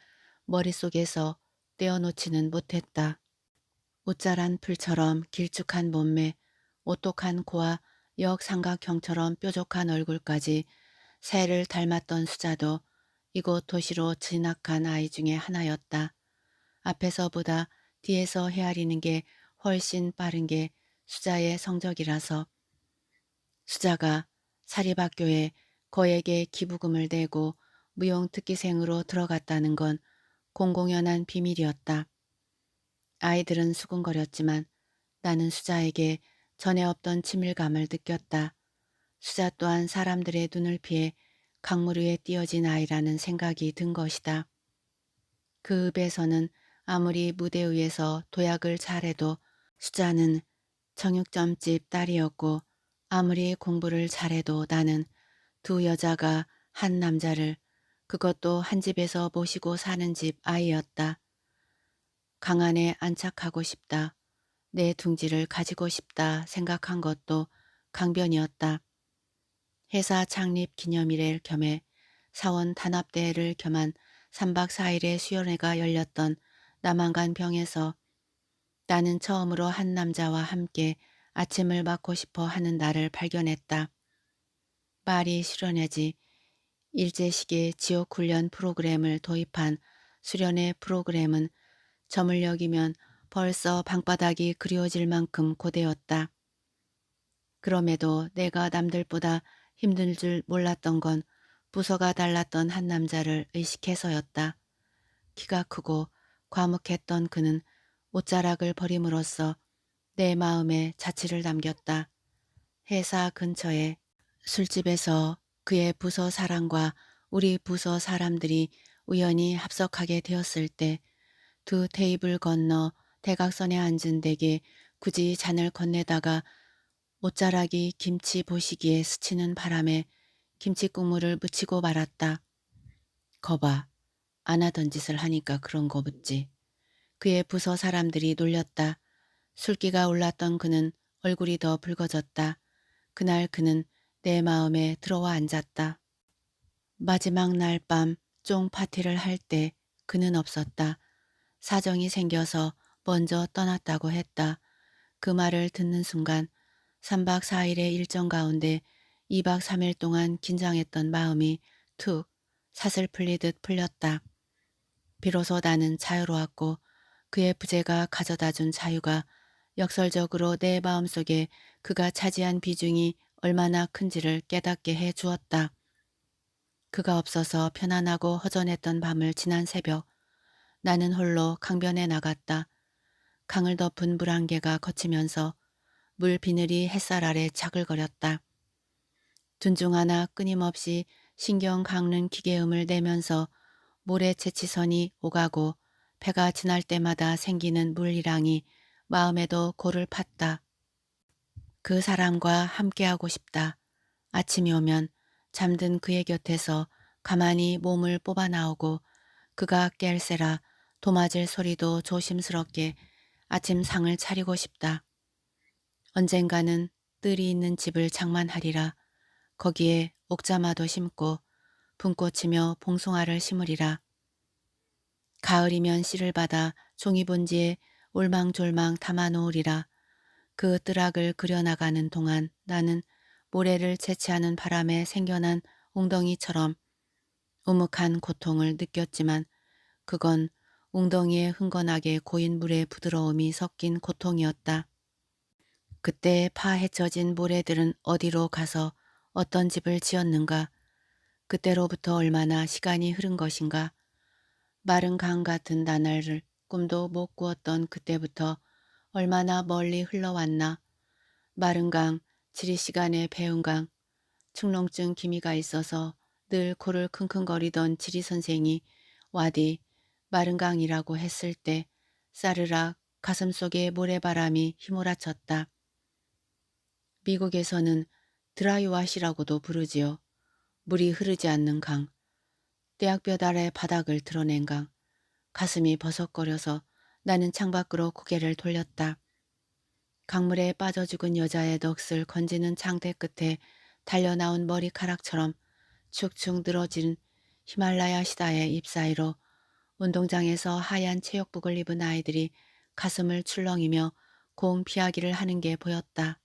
머릿속에서 떼어놓지는 못했다. 옷자란 풀처럼 길쭉한 몸매, 오똑한 코와 역삼각형처럼 뾰족한 얼굴까지 새를 닮았던 수자도 이곳 도시로 진학한 아이 중에 하나였다. 앞에서보다 뒤에서 헤아리는 게 훨씬 빠른 게 수자의 성적이라서. 수자가 사립학교에 거액의 기부금을 내고 무용특기생으로 들어갔다는 건 공공연한 비밀이었다. 아이들은 수군거렸지만 나는 수자에게 전에 없던 친밀감을 느꼈다. 수자 또한 사람들의 눈을 피해 강물 위에 띄어진 아이라는 생각이 든 것이다. 그 읍에서는 아무리 무대 위에서 도약을 잘해도 수자는 정육점집 딸이었고 아무리 공부를 잘해도 나는 두 여자가 한 남자를 그것도 한 집에서 모시고 사는 집 아이였다. 강안에 안착하고 싶다. 내 둥지를 가지고 싶다 생각한 것도 강변이었다. 회사 창립 기념일을 겸해 사원 단합대회를 겸한 3박 4일의 수련회가 열렸던 남한간 병에서 나는 처음으로 한 남자와 함께 아침을 맞고 싶어 하는 나를 발견했다. 말이 수련회지. 일제시계 지옥훈련 프로그램을 도입한 수련회 프로그램은 점을 여기면 벌써 방바닥이 그리워질 만큼 고되었다. 그럼에도 내가 남들보다 힘들 줄 몰랐던 건 부서가 달랐던 한 남자를 의식해서였다. 키가 크고 과묵했던 그는 옷자락을 버림으로써 내 마음에 자취를 남겼다. 회사 근처에 술집에서 그의 부서 사람과 우리 부서 사람들이 우연히 합석하게 되었을 때 두 테이블 건너 대각선에 앉은 댁에 굳이 잔을 건네다가 옷자락이 김치 보시기에 스치는 바람에 김치 국물을 묻히고 말았다. 거봐, 안 하던 짓을 하니까 그런 거 묻지. 그의 부서 사람들이 놀렸다. 술기가 올랐던 그는 얼굴이 더 붉어졌다. 그날 그는 내 마음에 들어와 앉았다. 마지막 날 밤 쫑 파티를 할 때 그는 없었다. 사정이 생겨서 먼저 떠났다고 했다. 그 말을 듣는 순간 3박 4일의 일정 가운데 2박 3일 동안 긴장했던 마음이 툭 사슬 풀리듯 풀렸다. 비로소 나는 자유로웠고 그의 부재가 가져다준 자유가 역설적으로 내 마음속에 그가 차지한 비중이 얼마나 큰지를 깨닫게 해 주었다. 그가 없어서 편안하고 허전했던 밤을 지난 새벽 나는 홀로 강변에 나갔다. 강을 덮은 물 한 개가 거치면서 물 비늘이 햇살 아래 자글거렸다. 둔중 하나 끊임없이 신경 깎는 기계음을 내면서 모래 채치선이 오가고 배가 지날 때마다 생기는 물이랑이 마음에도 골을 팠다. 그 사람과 함께하고 싶다. 아침이 오면 잠든 그의 곁에서 가만히 몸을 뽑아 나오고 그가 깰새라 도맞을 소리도 조심스럽게 아침 상을 차리고 싶다. 언젠가는 뜰이 있는 집을 장만하리라. 거기에 옥자마도 심고 분꽃이며 봉송아를 심으리라. 가을이면 씨를 받아 종이본지에 올망졸망 담아놓으리라. 그 뜨락을 그려나가는 동안 나는 모래를 채취하는 바람에 생겨난 웅덩이처럼 우묵한 고통을 느꼈지만 그건 웅덩이에 흥건하게 고인 물의 부드러움이 섞인 고통이었다. 그때 파헤쳐진 모래들은 어디로 가서 어떤 집을 지었는가? 그때로부터 얼마나 시간이 흐른 것인가? 마른 강 같은 나날을 꿈도 못 꾸었던 그때부터 얼마나 멀리 흘러왔나? 마른 강, 지리시간의 배운 강, 축농증 기미가 있어서 늘 코를 킁킁거리던 지리선생이 와디 마른 강이라고 했을 때 싸르락 가슴속에 모래바람이 휘몰아쳤다. 미국에서는 드라이와시라고도 부르지요. 물이 흐르지 않는 강, 떼약볕 아래 바닥을 드러낸 강, 가슴이 버석거려서 나는 창밖으로 고개를 돌렸다. 강물에 빠져 죽은 여자의 넋을 건지는 장대 끝에 달려나온 머리카락처럼 축축 늘어진 히말라야 시다의 잎 사이로 운동장에서 하얀 체육복을 입은 아이들이 가슴을 출렁이며 공 피하기를 하는 게 보였다.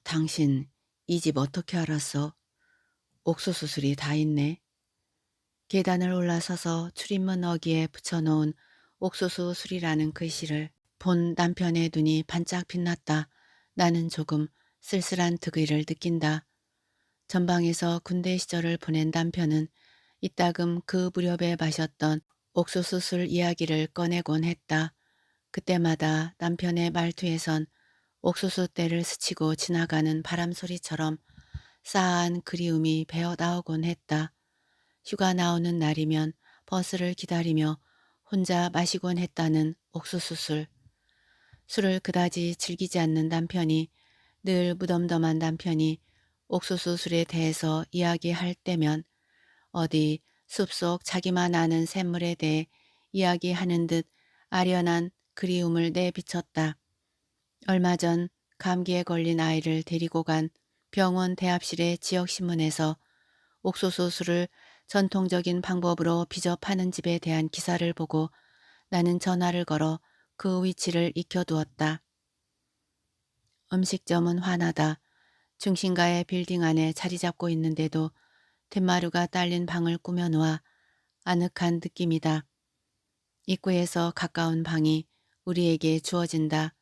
당신 이 집 어떻게 알았어? 옥수수술이 다 있네. 계단을 올라서서 출입문 어기에 붙여놓은 옥수수술이라는 글씨를 본 남편의 눈이 반짝 빛났다. 나는 조금 쓸쓸한 득의를 느낀다. 전방에서 군대 시절을 보낸 남편은 이따금 그 무렵에 마셨던 옥수수술 이야기를 꺼내곤 했다. 그때마다 남편의 말투에선 옥수수대를 스치고 지나가는 바람 소리처럼 싸한 그리움이 배어 나오곤 했다. 휴가 나오는 날이면 버스를 기다리며 혼자 마시곤 했다는 옥수수술. 술을 그다지 즐기지 않는 남편이 늘 무덤덤한 남편이 옥수수술에 대해서 이야기할 때면 어디 숲속 자기만 아는 샘물에 대해 이야기하는 듯 아련한 그리움을 내비쳤다. 얼마 전 감기에 걸린 아이를 데리고 간 병원 대합실의 지역신문에서 옥수수술을 전통적인 방법으로 빚어 파는 집에 대한 기사를 보고 나는 전화를 걸어 그 위치를 익혀두었다. 음식점은 환하다. 중심가의 빌딩 안에 자리 잡고 있는데도 툇마루가 딸린 방을 꾸며놓아 아늑한 느낌이다. 입구에서 가까운 방이 우리에게 주어진다.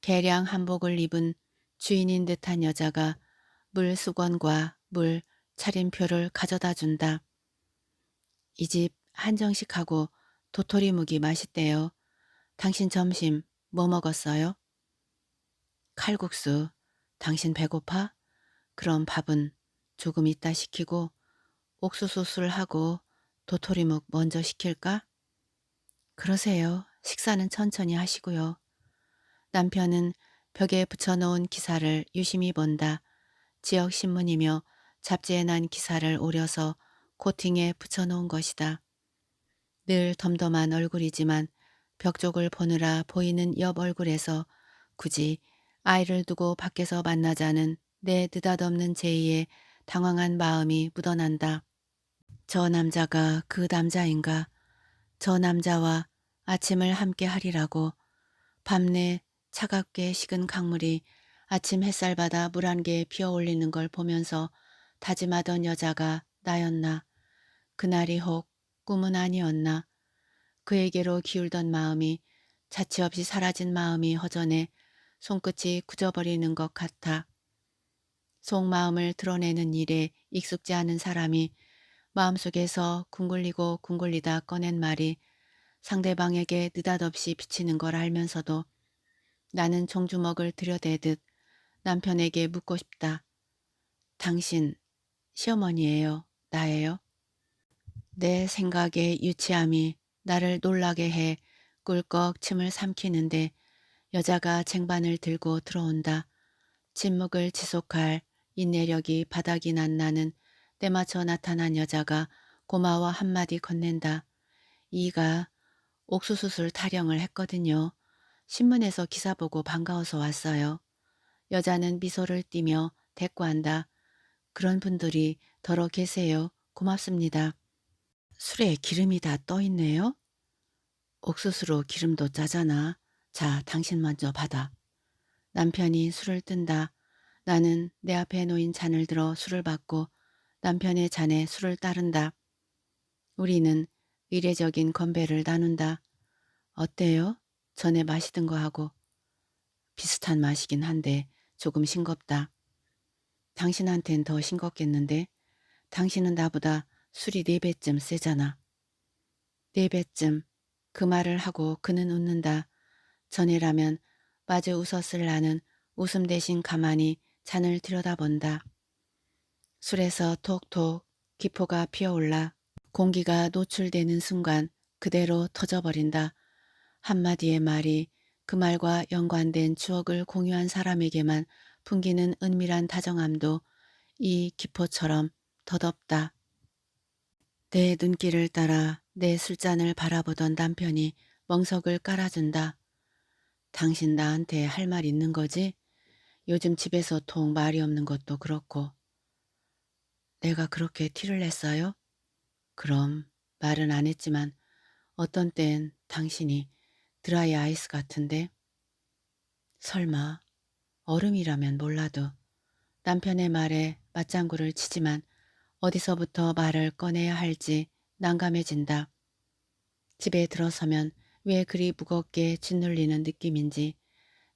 개량 한복을 입은 주인인 듯한 여자가 물 수건과 차림표를 가져다 준다. 이 집 한정식하고 도토리묵이 맛있대요. 당신 점심 뭐 먹었어요? 칼국수. 당신 배고파? 그럼 밥은 조금 이따 시키고 옥수수 술하고 도토리묵 먼저 시킬까? 그러세요. 식사는 천천히 하시고요. 남편은 벽에 붙여놓은 기사를 유심히 본다. 지역 신문이며 잡지에 난 기사를 오려서 코팅에 붙여놓은 것이다. 늘 덤덤한 얼굴이지만 벽 쪽을 보느라 보이는 옆 얼굴에서 굳이 아이를 두고 밖에서 만나자는 내 느닷없는 제의에 당황한 마음이 묻어난다. 저 남자가 그 남자인가? 저 남자와 아침을 함께 하리라고 밤내 차갑게 식은 강물이 아침 햇살바다 물 한 개 피어올리는 걸 보면서 다짐하던 여자가 나였나? 그날이 혹 꿈은 아니었나? 그에게로 기울던 마음이 자취 없이 사라진 마음이 허전해 손끝이 굳어버리는 것 같아. 속마음을 드러내는 일에 익숙지 않은 사람이 마음속에서 궁굴리고 궁굴리다 꺼낸 말이 상대방에게 느닷없이 비치는 걸 알면서도 나는 종주먹을 들여대듯 남편에게 묻고 싶다. 당신 시어머니예요? 나예요? 내 생각의 유치함이 나를 놀라게 해 꿀꺽 침을 삼키는데 여자가 쟁반을 들고 들어온다. 침묵을 지속할 인내력이 바닥이 난 나는 때맞춰 나타난 여자가 고마워 한마디 건넨다. 이가 옥수수술 타령을 했거든요. 신문에서 기사 보고 반가워서 왔어요. 여자는 미소를 띠며 대꾸한다. 그런 분들이 더러 계세요. 고맙습니다. 술에 기름이 다 떠있네요. 옥수수로 기름도 짜잖아. 자, 당신 먼저 받아. 남편이 술을 뜬다. 나는 내 앞에 놓인 잔을 들어 술을 받고 남편의 잔에 술을 따른다. 우리는 의례적인 건배를 나눈다. 어때요? 전에 마시던 거하고 비슷한 맛이긴 한데 조금 싱겁다. 당신한텐 더 싱겁겠는데? 당신은 나보다 술이 4배쯤 세잖아. 4배쯤. 그 말을 하고 그는 웃는다. 전에라면 마주 웃었을 나는 웃음 대신 가만히 잔을 들여다본다. 술에서 톡톡 기포가 피어올라 공기가 노출되는 순간 그대로 터져버린다. 한마디의 말이 그 말과 연관된 추억을 공유한 사람에게만 풍기는 은밀한 다정함도 이 기포처럼 덧없다. 내 눈길을 따라 내 술잔을 바라보던 남편이 멍석을 깔아준다. 당신 나한테 할 말 있는 거지? 요즘 집에서 통 말이 없는 것도 그렇고. 내가 그렇게 티를 냈어요? 그럼 말은 안 했지만 어떤 땐 당신이 드라이 아이스 같은데? 설마 얼음이라면 몰라도 남편의 말에 맞장구를 치지만 어디서부터 말을 꺼내야 할지 난감해진다. 집에 들어서면 왜 그리 무겁게 짓눌리는 느낌인지,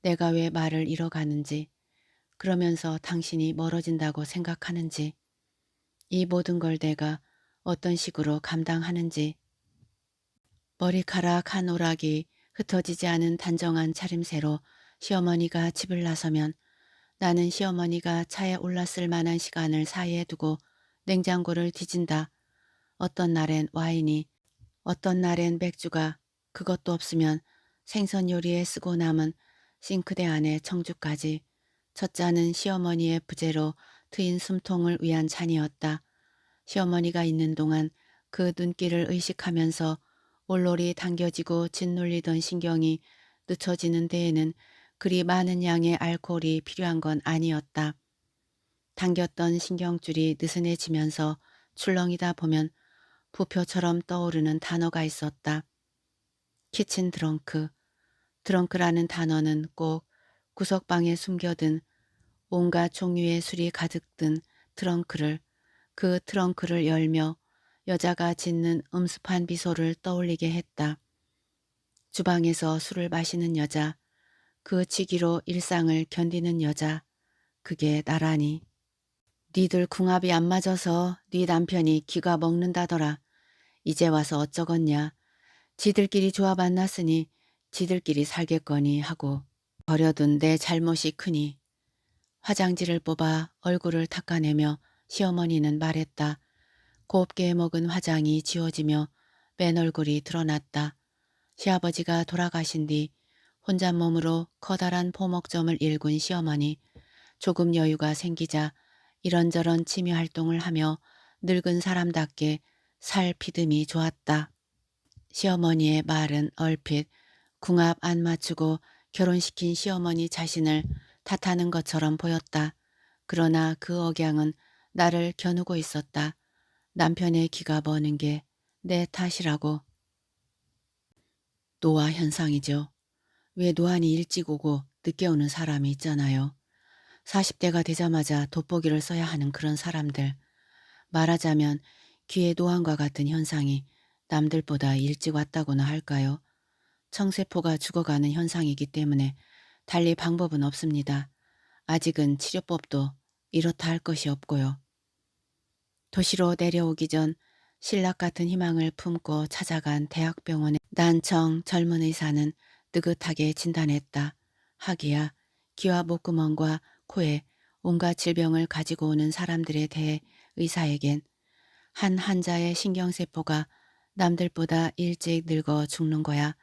내가 왜 말을 잃어가는지, 그러면서 당신이 멀어진다고 생각하는지, 이 모든 걸 내가 어떤 식으로 감당하는지. 머리카락 한 오락이 흩어지지 않은 단정한 차림새로 시어머니가 집을 나서면 나는 시어머니가 차에 올랐을 만한 시간을 사이에 두고 냉장고를 뒤진다. 어떤 날엔 와인이, 어떤 날엔 맥주가, 그것도 없으면 생선 요리에 쓰고 남은 싱크대 안에 청주까지. 첫 잔은 시어머니의 부재로 트인 숨통을 위한 잔이었다. 시어머니가 있는 동안 그 눈길을 의식하면서 올롤이 당겨지고 짓눌리던 신경이 늦춰지는 데에는 그리 많은 양의 알코올이 필요한 건 아니었다. 당겼던 신경줄이 느슨해지면서 출렁이다 보면 부표처럼 떠오르는 단어가 있었다. 키친 드렁크. 드렁크라는 단어는 꼭 구석방에 숨겨둔 온갖 종류의 술이 가득 든 트렁크를, 그 트렁크를 열며 여자가 짓는 음습한 미소를 떠올리게 했다. 주방에서 술을 마시는 여자, 그 치기로 일상을 견디는 여자, 그게 나라니. 니들 궁합이 안 맞아서 네 남편이 기가 먹는다더라. 이제 와서 어쩌겠냐. 지들끼리 조합 안 났으니 지들끼리 살겠거니 하고 버려둔 내 잘못이 크니 화장지를 뽑아 얼굴을 닦아내며 시어머니는 말했다. 곱게 먹은 화장이 지워지며 맨 얼굴이 드러났다. 시아버지가 돌아가신 뒤 혼잣 몸으로 커다란 포목점을 일군 시어머니. 조금 여유가 생기자 이런저런 취미 활동을 하며 늙은 사람답게 살 피듬이 좋았다. 시어머니의 말은 얼핏 궁합 안 맞추고 결혼시킨 시어머니 자신을 탓하는 것처럼 보였다. 그러나 그 억양은 나를 겨누고 있었다. 남편의 기가 버는 게 내 탓이라고. 노화 현상이죠. 왜 노안이 일찍 오고 늦게 오는 사람이 있잖아요. 40대가 되자마자 돋보기를 써야 하는 그런 사람들. 말하자면 귀의 노안과 같은 현상이 남들보다 일찍 왔다고나 할까요? 청세포가 죽어가는 현상이기 때문에 달리 방법은 없습니다. 아직은 치료법도 이렇다 할 것이 없고요. 도시로 내려오기 전 신락 같은 희망을 품고 찾아간 대학병원의 난청 젊은 의사는 느긋하게 진단했다. 하기야 귀와 목구멍과 코에 온갖 질병을 가지고 오는 사람들에 대해 의사에겐 한 환자의 신경세포가 남들보다 일찍 늙어 죽는 거야.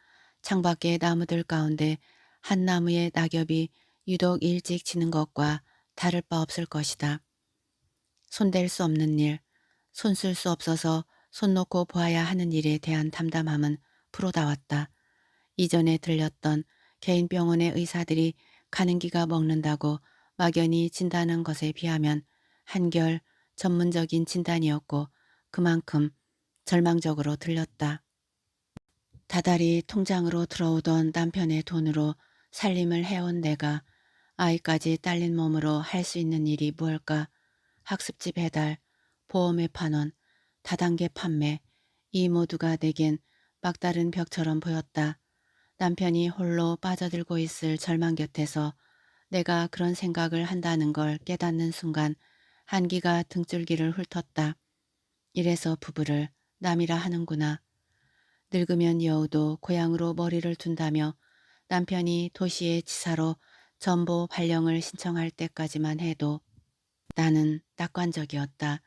창밖의 나무들 가운데 한 나무의 낙엽이 유독 일찍 지는 것과 다를 바 없을 것이다. 손댈 수 없는 일, 손쓸 수 없어서 손 놓고 보아야 하는 일에 대한 담담함은 프로다웠다. 이전에 들렸던 개인 병원의 의사들이 가는 기가 먹는다고 막연히 진단한 것에 비하면 한결 전문적인 진단이었고 그만큼 절망적으로 들렸다. 다달이 통장으로 들어오던 남편의 돈으로 살림을 해온 내가 아이까지 딸린 몸으로 할 수 있는 일이 무엇일까? 학습지 배달, 보험의 판원, 다단계 판매, 이 모두가 내겐 막다른 벽처럼 보였다. 남편이 홀로 빠져들고 있을 절망 곁에서 내가 그런 생각을 한다는 걸 깨닫는 순간 한기가 등줄기를 훑었다. 이래서 부부를 남이라 하는구나. 늙으면 여우도 고향으로 머리를 둔다며 남편이 도시의 지사로 전보 발령을 신청할 때까지만 해도 나는 낙관적이었다.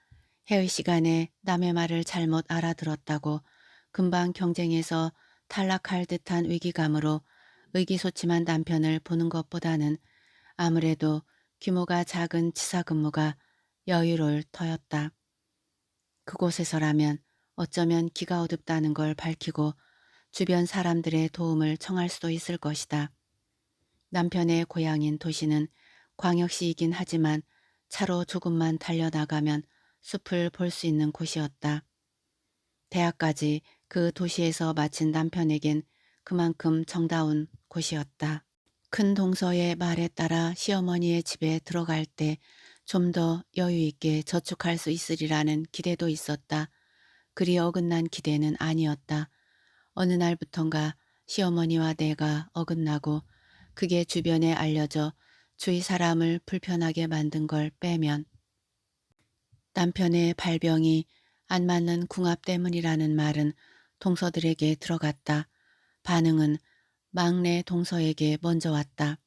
회의 시간에 남의 말을 잘못 알아들었다고 금방 경쟁에서 탈락할 듯한 위기감으로 의기소침한 남편을 보는 것보다는 아무래도 규모가 작은 지사 근무가 여유로울 터였다. 그곳에서라면 어쩌면 기가 어둡다는 걸 밝히고 주변 사람들의 도움을 청할 수도 있을 것이다. 남편의 고향인 도시는 광역시이긴 하지만 차로 조금만 달려나가면 숲을 볼 수 있는 곳이었다. 대학까지 그 도시에서 마친 남편에겐 그만큼 정다운 곳이었다. 큰 동서의 말에 따라 시어머니의 집에 들어갈 때 좀 더 여유 있게 저축할 수 있으리라는 기대도 있었다. 그리 어긋난 기대는 아니었다. 어느 날부턴가 시어머니와 내가 어긋나고 그게 주변에 알려져 주위 사람을 불편하게 만든 걸 빼면 남편의 발병이 안 맞는 궁합 때문이라는 말은 동서들에게 들어갔다. 반응은 막내 동서에게 먼저 왔다.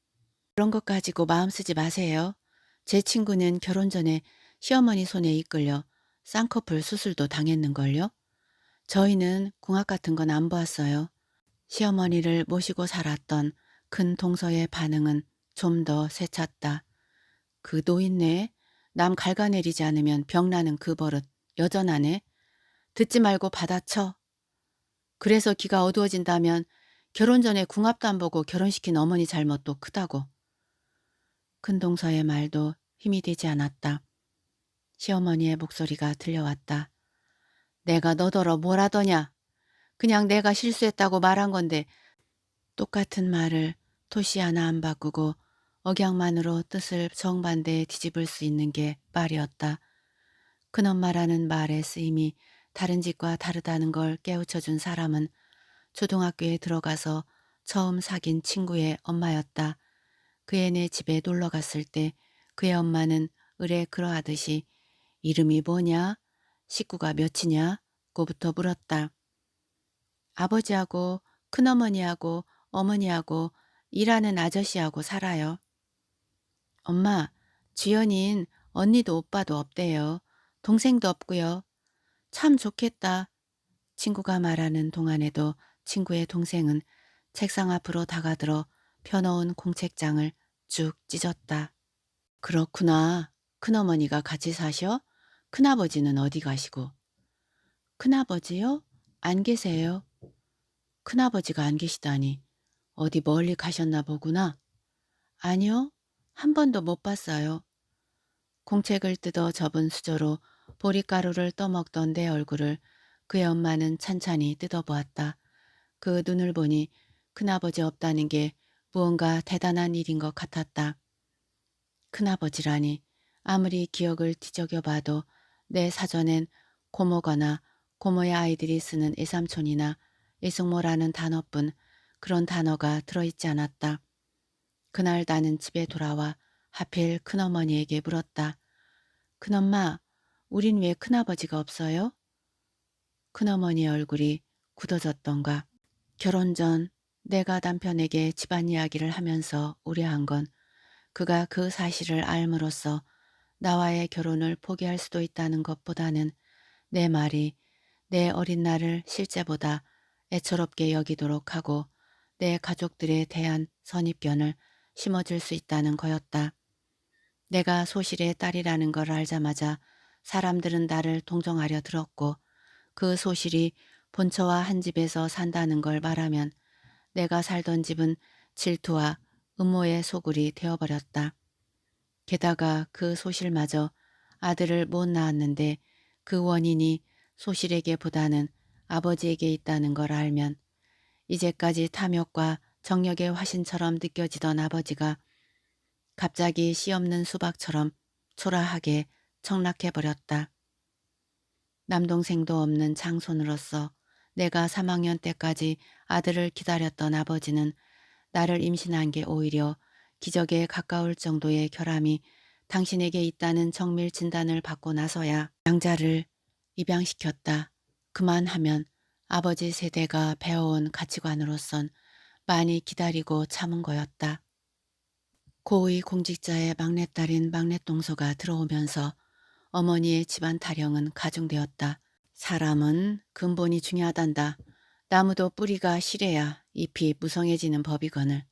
그런 것 가지고 마음 쓰지 마세요. 제 친구는 결혼 전에 시어머니 손에 이끌려 쌍꺼풀 수술도 당했는걸요. 저희는 궁합 같은 건 안 보았어요. 시어머니를 모시고 살았던 큰 동서의 반응은 좀 더 세찼다. 그 노인네, 남 갉아내리지 않으면 병나는 그 버릇 여전하네. 듣지 말고 받아쳐. 그래서 기가 어두워진다면 결혼 전에 궁합도 안 보고 결혼시킨 어머니 잘못도 크다고. 큰 동서의 말도 힘이 되지 않았다. 시어머니의 목소리가 들려왔다. 내가 너더러 뭘 하더냐. 그냥 내가 실수했다고 말한 건데 똑같은 말을 토시 하나 안 바꾸고 억양만으로 뜻을 정반대에 뒤집을 수 있는 게 말이었다. 그놈 말하는 말의 쓰임이 다른 집과 다르다는 걸 깨우쳐준 사람은 초등학교에 들어가서 처음 사귄 친구의 엄마였다. 그 애네 집에 놀러 갔을 때 그의 엄마는 의례 그러하듯이 이름이 뭐냐? 식구가 몇이냐? 고부터 물었다. 아버지하고 큰어머니하고 어머니하고 일하는 아저씨하고 살아요. 엄마, 주연인 언니도 오빠도 없대요. 동생도 없고요. 참 좋겠다. 친구가 말하는 동안에도 친구의 동생은 책상 앞으로 다가들어 펴놓은 공책장을 쭉 찢었다. 그렇구나. 큰어머니가 같이 사셔? 큰아버지는 어디 가시고? 큰아버지요? 안 계세요. 큰아버지가 안 계시다니 어디 멀리 가셨나 보구나. 아니요. 한 번도 못 봤어요. 공책을 뜯어 접은 수저로 보리가루를 떠먹던 내 얼굴을 그의 엄마는 찬찬히 뜯어보았다. 그 눈을 보니 큰아버지 없다는 게 무언가 대단한 일인 것 같았다. 큰아버지라니 아무리 기억을 뒤적여 봐도 내 사전엔 고모거나 고모의 아이들이 쓰는 애삼촌이나 애숙모라는 단어뿐 그런 단어가 들어있지 않았다. 그날 나는 집에 돌아와 하필 큰어머니에게 물었다. 큰엄마, 우린 왜 큰아버지가 없어요? 큰어머니의 얼굴이 굳어졌던가. 결혼 전 내가 남편에게 집안 이야기를 하면서 우려한 건 그가 그 사실을 알므로써 나와의 결혼을 포기할 수도 있다는 것보다는 내 말이 내 어린 날을 실제보다 애처롭게 여기도록 하고 내 가족들에 대한 선입견을 심어줄 수 있다는 거였다. 내가 소실의 딸이라는 걸 알자마자 사람들은 나를 동정하려 들었고 그 소실이 본처와 한 집에서 산다는 걸 말하면 내가 살던 집은 질투와 음모의 소굴이 되어버렸다. 게다가 그 소실마저 아들을 못 낳았는데 그 원인이 소실에게보다는 아버지에게 있다는 걸 알면 이제까지 탐욕과 정력의 화신처럼 느껴지던 아버지가 갑자기 씨 없는 수박처럼 초라하게 청락해버렸다. 남동생도 없는 장손으로서 내가 3학년 때까지 아들을 기다렸던 아버지는 나를 임신한 게 오히려 기적에 가까울 정도의 결함이 당신에게 있다는 정밀 진단을 받고 나서야 양자를 입양시켰다. 그만하면 아버지 세대가 배워온 가치관으로선 많이 기다리고 참은 거였다. 고위 공직자의 막내딸인 막내동서가 들어오면서 어머니의 집안 타령은 가중되었다. 사람은 근본이 중요하단다. 나무도 뿌리가 실해야 잎이 무성해지는 법이거늘.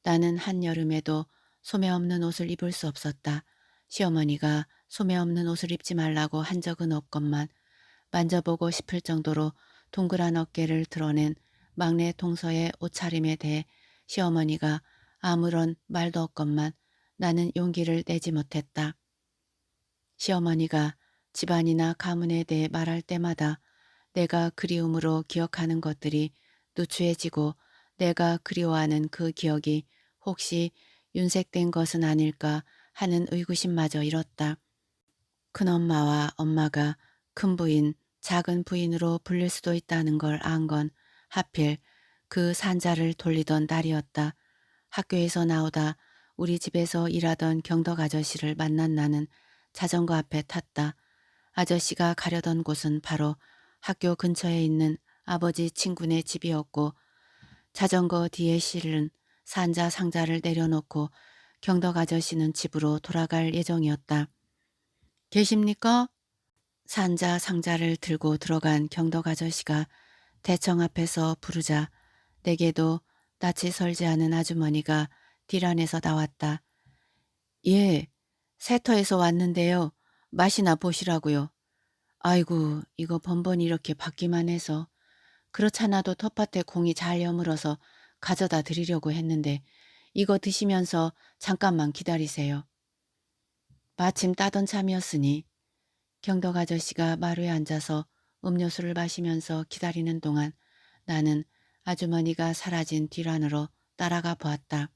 나는 한여름에도 소매 없는 옷을 입을 수 없었다. 시어머니가 소매 없는 옷을 입지 말라고 한 적은 없건만 만져보고 싶을 정도로 동그란 어깨를 드러낸 막내 동서의 옷차림에 대해 시어머니가 아무런 말도 없건만 나는 용기를 내지 못했다. 시어머니가 집안이나 가문에 대해 말할 때마다 내가 그리움으로 기억하는 것들이 누추해지고 내가 그리워하는 그 기억이 혹시 윤색된 것은 아닐까 하는 의구심마저 잃었다. 큰엄마와 엄마가 큰 부인, 작은 부인으로 불릴 수도 있다는 걸 안 건 하필 그 산자를 돌리던 날이었다. 학교에서 나오다 우리 집에서 일하던 경덕 아저씨를 만난 나는 자전거 앞에 탔다. 아저씨가 가려던 곳은 바로 학교 근처에 있는 아버지 친구네 집이었고 자전거 뒤에 실은 산자 상자를 내려놓고 경덕 아저씨는 집으로 돌아갈 예정이었다. 계십니까? 산자 상자를 들고 들어간 경덕 아저씨가 대청 앞에서 부르자 내게도 낯이 설지 않은 아주머니가 딜 안에서 나왔다. 예, 세터에서 왔는데요. 맛이나 보시라고요. 아이고, 이거 번번이 이렇게 받기만 해서. 그렇잖아도 텃밭에 공이 잘 여물어서 가져다 드리려고 했는데 이거 드시면서 잠깐만 기다리세요. 마침 따던 참이었으니 경덕 아저씨가 마루에 앉아서 음료수를 마시면서 기다리는 동안 나는 아주머니가 사라진 뒤란으로 따라가 보았다.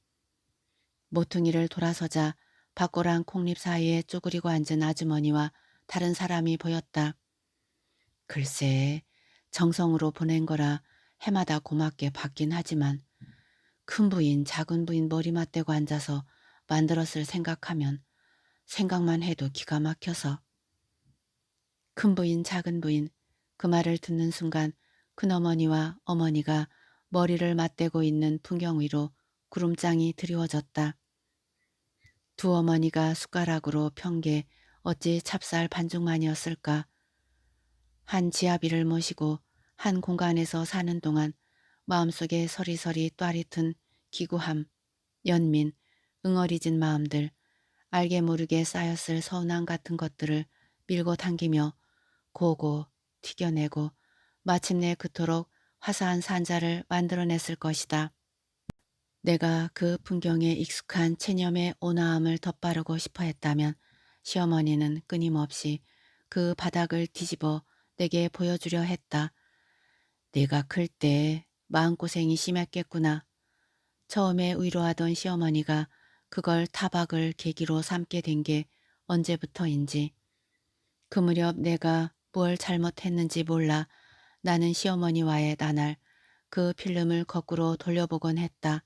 모퉁이를 돌아서자 박고랑 콩잎 사이에 쪼그리고 앉은 아주머니와 다른 사람이 보였다. 글쎄 정성으로 보낸 거라 해마다 고맙게 받긴 하지만 큰 부인 작은 부인 머리 맞대고 앉아서 만들었을 생각하면 생각만 해도 기가 막혀서 큰 부인 작은 부인 그 말을 듣는 순간 큰어머니와 어머니가 머리를 맞대고 있는 풍경 위로 구름장이 드리워졌다. 두 어머니가 숟가락으로 편 게 어찌 찹쌀 반죽만이었을까. 한 지아비를 모시고 한 공간에서 사는 동안 마음속에 서리서리 또아릿한 기구함, 연민, 응어리진 마음들, 알게 모르게 쌓였을 서운함 같은 것들을 밀고 당기며 고고 튀겨내고 마침내 그토록 화사한 산자를 만들어냈을 것이다. 내가 그 풍경에 익숙한 체념의 온화함을 덧바르고 싶어 했다면 시어머니는 끊임없이 그 바닥을 뒤집어 내게 보여주려 했다. 내가 클 때 마음고생이 심했겠구나. 처음에 위로하던 시어머니가 그걸 타박을 계기로 삼게 된 게 언제부터인지. 그 무렵 내가 뭘 잘못했는지 몰라 나는 시어머니와의 나날 그 필름을 거꾸로 돌려보곤 했다.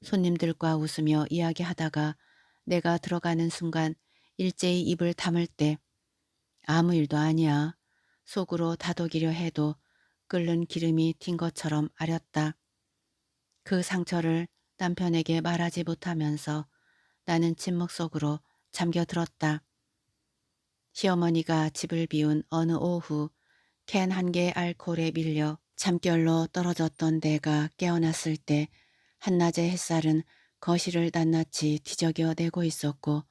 손님들과 웃으며 이야기하다가 내가 들어가는 순간 일제히 입을 다물 때 아무 일도 아니야. 속으로 다독이려 해도 끓는 기름이 튄 것처럼 아렸다. 그 상처를 남편에게 말하지 못하면서 나는 침묵 속으로 잠겨들었다. 시어머니가 집을 비운 어느 오후 캔 한 개 알코올에 밀려 잠결로 떨어졌던 내가 깨어났을 때 한낮의 햇살은 거실을 낱낱이 뒤적여 내고 있었고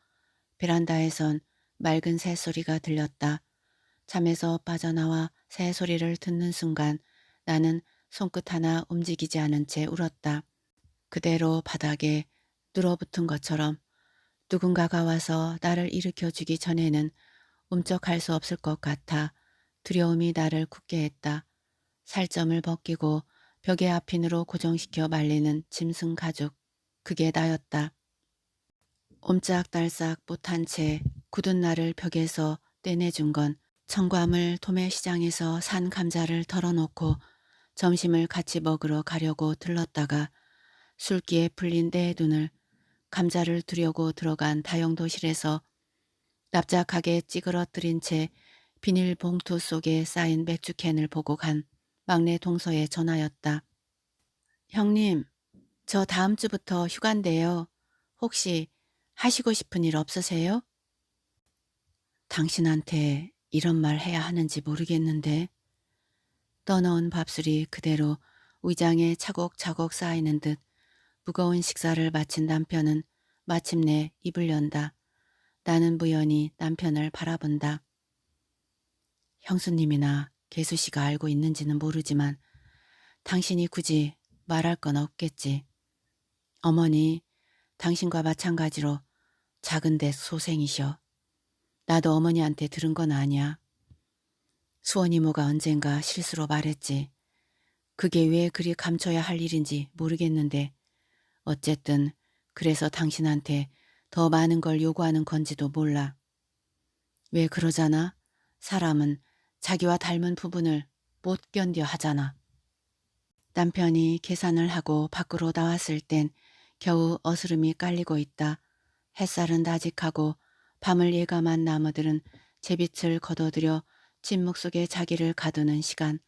베란다에선 맑은 새소리가 들렸다. 잠에서 빠져나와 새소리를 듣는 순간 나는 손끝 하나 움직이지 않은 채 울었다. 그대로 바닥에 눌어붙은 것처럼 누군가가 와서 나를 일으켜주기 전에는 움쩍할 수 없을 것 같아 두려움이 나를 굳게 했다. 살점을 벗기고 벽에 앞핀으로 고정시켜 말리는 짐승 가죽. 그게 나였다. 옴짝달싹 못한 채 굳은 나를 벽에서 떼내준 건 청과물 도매시장에서 산 감자를 덜어놓고 점심을 같이 먹으러 가려고 들렀다가 술기에 풀린 내 눈을 감자를 두려고 들어간 다용도실에서 납작하게 찌그러뜨린 채 비닐봉투 속에 쌓인 맥주캔을 보고 간 막내 동서의 전화였다. 형님, 저 다음 주부터 휴가인데요. 혹시 하시고 싶은 일 없으세요? 당신한테 이런 말 해야 하는지 모르겠는데 떠넣은 밥술이 그대로 위장에 차곡차곡 쌓이는 듯 무거운 식사를 마친 남편은 마침내 입을 연다. 나는 무연히 남편을 바라본다. 형수님이나 개수씨가 알고 있는지는 모르지만 당신이 굳이 말할 건 없겠지. 어머니, 당신과 마찬가지로 작은데 소생이셔. 나도 어머니한테 들은 건 아니야. 수원 이모가 언젠가 실수로 말했지. 그게 왜 그리 감춰야 할 일인지 모르겠는데 어쨌든 그래서 당신한테 더 많은 걸 요구하는 건지도 몰라. 왜 그러잖아? 사람은 자기와 닮은 부분을 못 견뎌 하잖아. 남편이 계산을 하고 밖으로 나왔을 땐 겨우 어스름이 깔리고 있다. 햇살은 나직하고 밤을 예감한 나무들은 제빛을 걷어들여 침묵 속에 자기를 가두는 시간.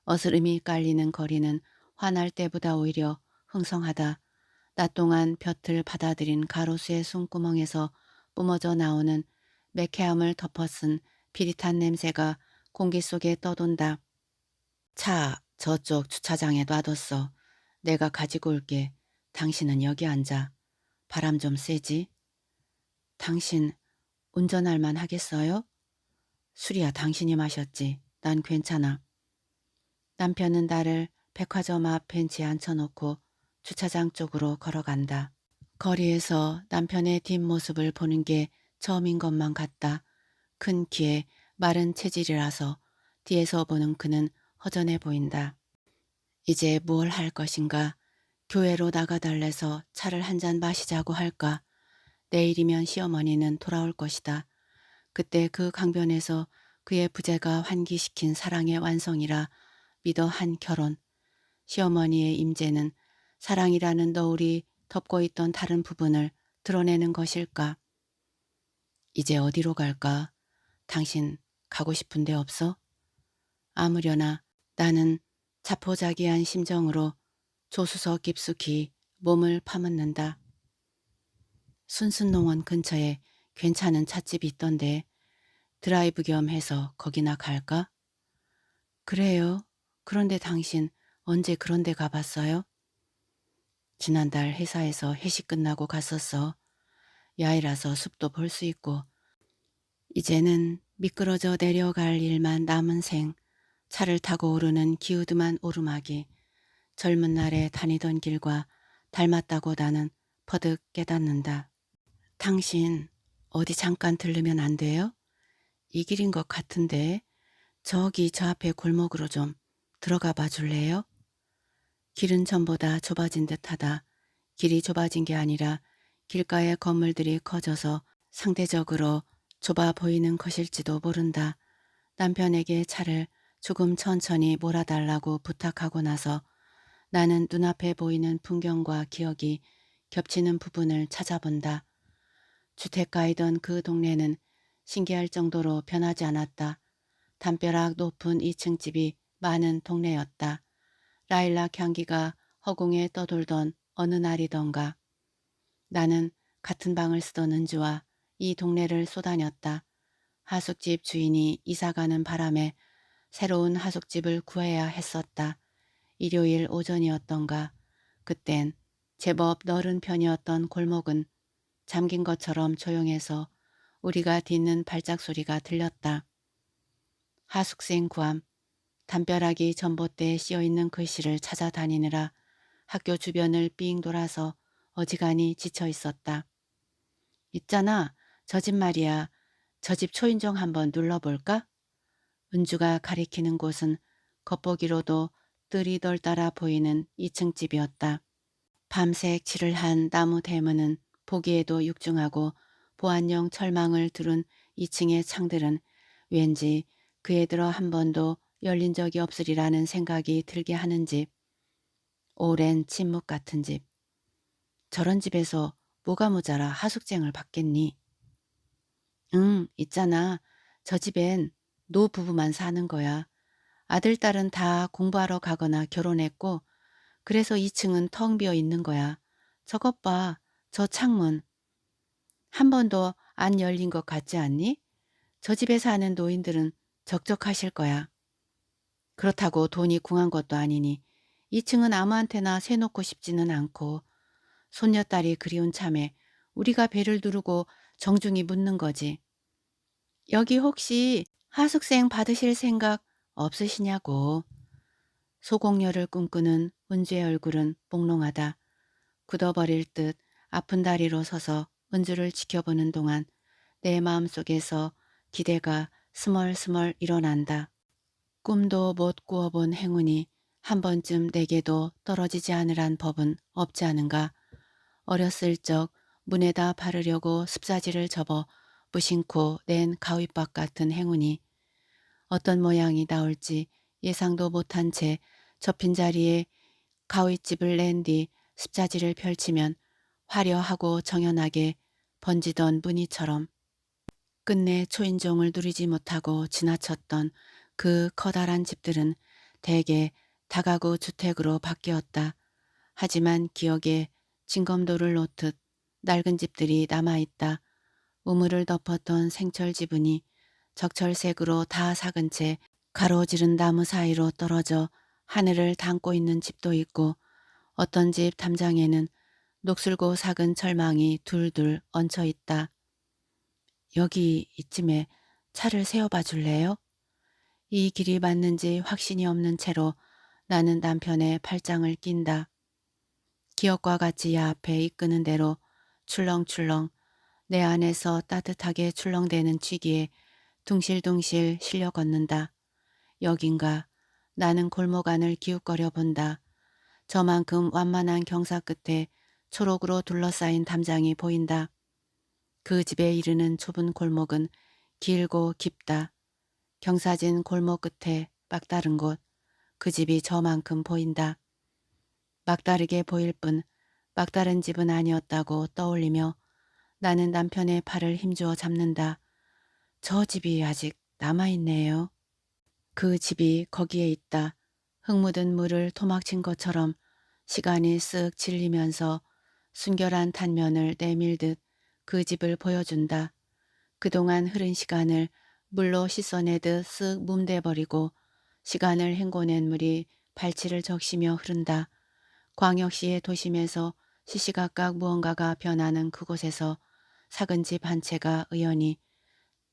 어스름이 깔리는 거리는 화날 때보다 오히려 흥성하다. 낮 동안 볕을 받아들인 가로수의 숨구멍에서 뿜어져 나오는 매캐함을 덮어쓴 비릿한 냄새가 공기 속에 떠돈다. 차 저쪽 주차장에 놔뒀어. 내가 가지고 올게. 당신은 여기 앉아. 바람 좀 쐬지. 당신 운전할 만 하겠어요? 술이야 당신이 마셨지. 난 괜찮아. 남편은 나를 백화점 앞 벤치에 앉혀놓고 주차장 쪽으로 걸어간다. 거리에서 남편의 뒷모습을 보는 게 처음인 것만 같다. 큰 키에 마른 체질이라서 뒤에서 보는 그는 허전해 보인다. 이제 뭘 할 것인가? 교회로 나가달래서 차를 한 잔 마시자고 할까? 내일이면 시어머니는 돌아올 것이다. 그때 그 강변에서 그의 부재가 환기시킨 사랑의 완성이라 믿어 한 결혼. 시어머니의 임재는 사랑이라는 너울이 덮고 있던 다른 부분을 드러내는 것일까? 이제 어디로 갈까? 당신 가고 싶은 데 없어? 아무려나 나는 자포자기한 심정으로 조수석 깊숙이 몸을 파묻는다. 순순농원 근처에 괜찮은 찻집이 있던데 드라이브 겸 해서 거기나 갈까? 그래요. 그런데 당신 언제 그런 데 가봤어요? 지난달 회사에서 회식 끝나고 갔었어. 야외라서 숲도 볼 수 있고 이제는 미끄러져 내려갈 일만 남은 생. 차를 타고 오르는 기우드만 오르막이 젊은 날에 다니던 길과 닮았다고 나는 버득 깨닫는다. 당신 어디 잠깐 들르면 안 돼요? 이 길인 것 같은데 저기 저 앞에 골목으로 좀 들어가 봐 줄래요? 길은 전보다 좁아진 듯하다. 길이 좁아진 게 아니라 길가의 건물들이 커져서 상대적으로 좁아 보이는 것일지도 모른다. 남편에게 차를 조금 천천히 몰아달라고 부탁하고 나서 나는 눈앞에 보이는 풍경과 기억이 겹치는 부분을 찾아본다. 주택가이던 그 동네는 신기할 정도로 변하지 않았다. 담벼락 높은 2층 집이 많은 동네였다. 라일락 향기가 허공에 떠돌던 어느 날이던가. 나는 같은 방을 쓰던 은주와 이 동네를 쏘다녔다. 하숙집 주인이 이사가는 바람에 새로운 하숙집을 구해야 했었다. 일요일 오전이었던가. 그땐 제법 넓은 편이었던 골목은 잠긴 것처럼 조용해서 우리가 딛는 발작 소리가 들렸다. 하숙생 구함, 담벼락이 전봇대에 씌어있는 글씨를 찾아다니느라 학교 주변을 삥 돌아서 어지간히 지쳐 있었다. 있잖아, 저 집 말이야. 저 집 초인종 한번 눌러볼까? 은주가 가리키는 곳은 겉보기로도 뜰이 널따라 보이는 2층 집이었다. 밤색 칠을 한 나무 대문은 보기에도 육중하고 보안용 철망을 두른 2층의 창들은 왠지 그에 들어 한 번도 열린 적이 없으리라는 생각이 들게 하는 집. 오랜 침묵 같은 집. 저런 집에서 뭐가 모자라 하숙쟁을 받겠니? 응, 있잖아. 저 집엔 노부부만 사는 거야. 아들, 딸은 다 공부하러 가거나 결혼했고 그래서 2층은 텅 비어 있는 거야. 저것 봐. 저 창문. 한 번도 안 열린 것 같지 않니? 저 집에 사는 노인들은 적적하실 거야. 그렇다고 돈이 궁한 것도 아니니 2층은 아무한테나 세놓고 싶지는 않고 손녀딸이 그리운 참에 우리가 배를 두르고 정중히 묻는 거지. 여기 혹시 하숙생 받으실 생각 없으시냐고. 소공녀를 꿈꾸는 은주의 얼굴은 몽롱하다. 굳어버릴 듯 아픈 다리로 서서 은주를 지켜보는 동안 내 마음속에서 기대가 스멀스멀 일어난다. 꿈도 못 꾸어본 행운이 한 번쯤 내게도 떨어지지 않으란 법은 없지 않은가. 어렸을 적 문에다 바르려고 습사지를 접어 무심코 낸 가윗밥 같은 행운이 어떤 모양이 나올지 예상도 못한 채 접힌 자리에 가윗집을 낸 뒤 습자지를 펼치면 화려하고 정연하게 번지던 무늬처럼 끝내 초인종을 누리지 못하고 지나쳤던 그 커다란 집들은 대개 다가구 주택으로 바뀌었다. 하지만 기억에 징검도를 놓듯 낡은 집들이 남아있다. 우물을 덮었던 생철 지붕이 적철색으로 다 삭은 채 가로지른 나무 사이로 떨어져 하늘을 담고 있는 집도 있고 어떤 집 담장에는 녹슬고 삭은 철망이 둘둘 얹혀 있다. 여기 이쯤에 차를 세워봐 줄래요? 이 길이 맞는지 확신이 없는 채로 나는 남편의 팔짱을 낀다. 기억과 같이 앞에 이끄는 대로 출렁출렁 내 안에서 따뜻하게 출렁대는 취기에 둥실둥실 실려 걷는다. 여긴가. 나는 골목 안을 기웃거려 본다. 저만큼 완만한 경사 끝에 초록으로 둘러싸인 담장이 보인다. 그 집에 이르는 좁은 골목은 길고 깊다. 경사진 골목 끝에 막다른 곳, 그 집이 저만큼 보인다. 막다르게 보일 뿐 막다른 집은 아니었다고 떠올리며 나는 남편의 팔을 힘주어 잡는다. 저 집이 아직 남아있네요. 그 집이 거기에 있다. 흙 묻은 물을 토막친 것처럼 시간이 쓱 질리면서 순결한 단면을 내밀듯 그 집을 보여준다. 그동안 흐른 시간을 물로 씻어내듯 쓱 뭉대버리고 시간을 헹궈낸 물이 발치를 적시며 흐른다. 광역시의 도심에서 시시각각 무언가가 변하는 그곳에서 작은 집 한 채가 의연히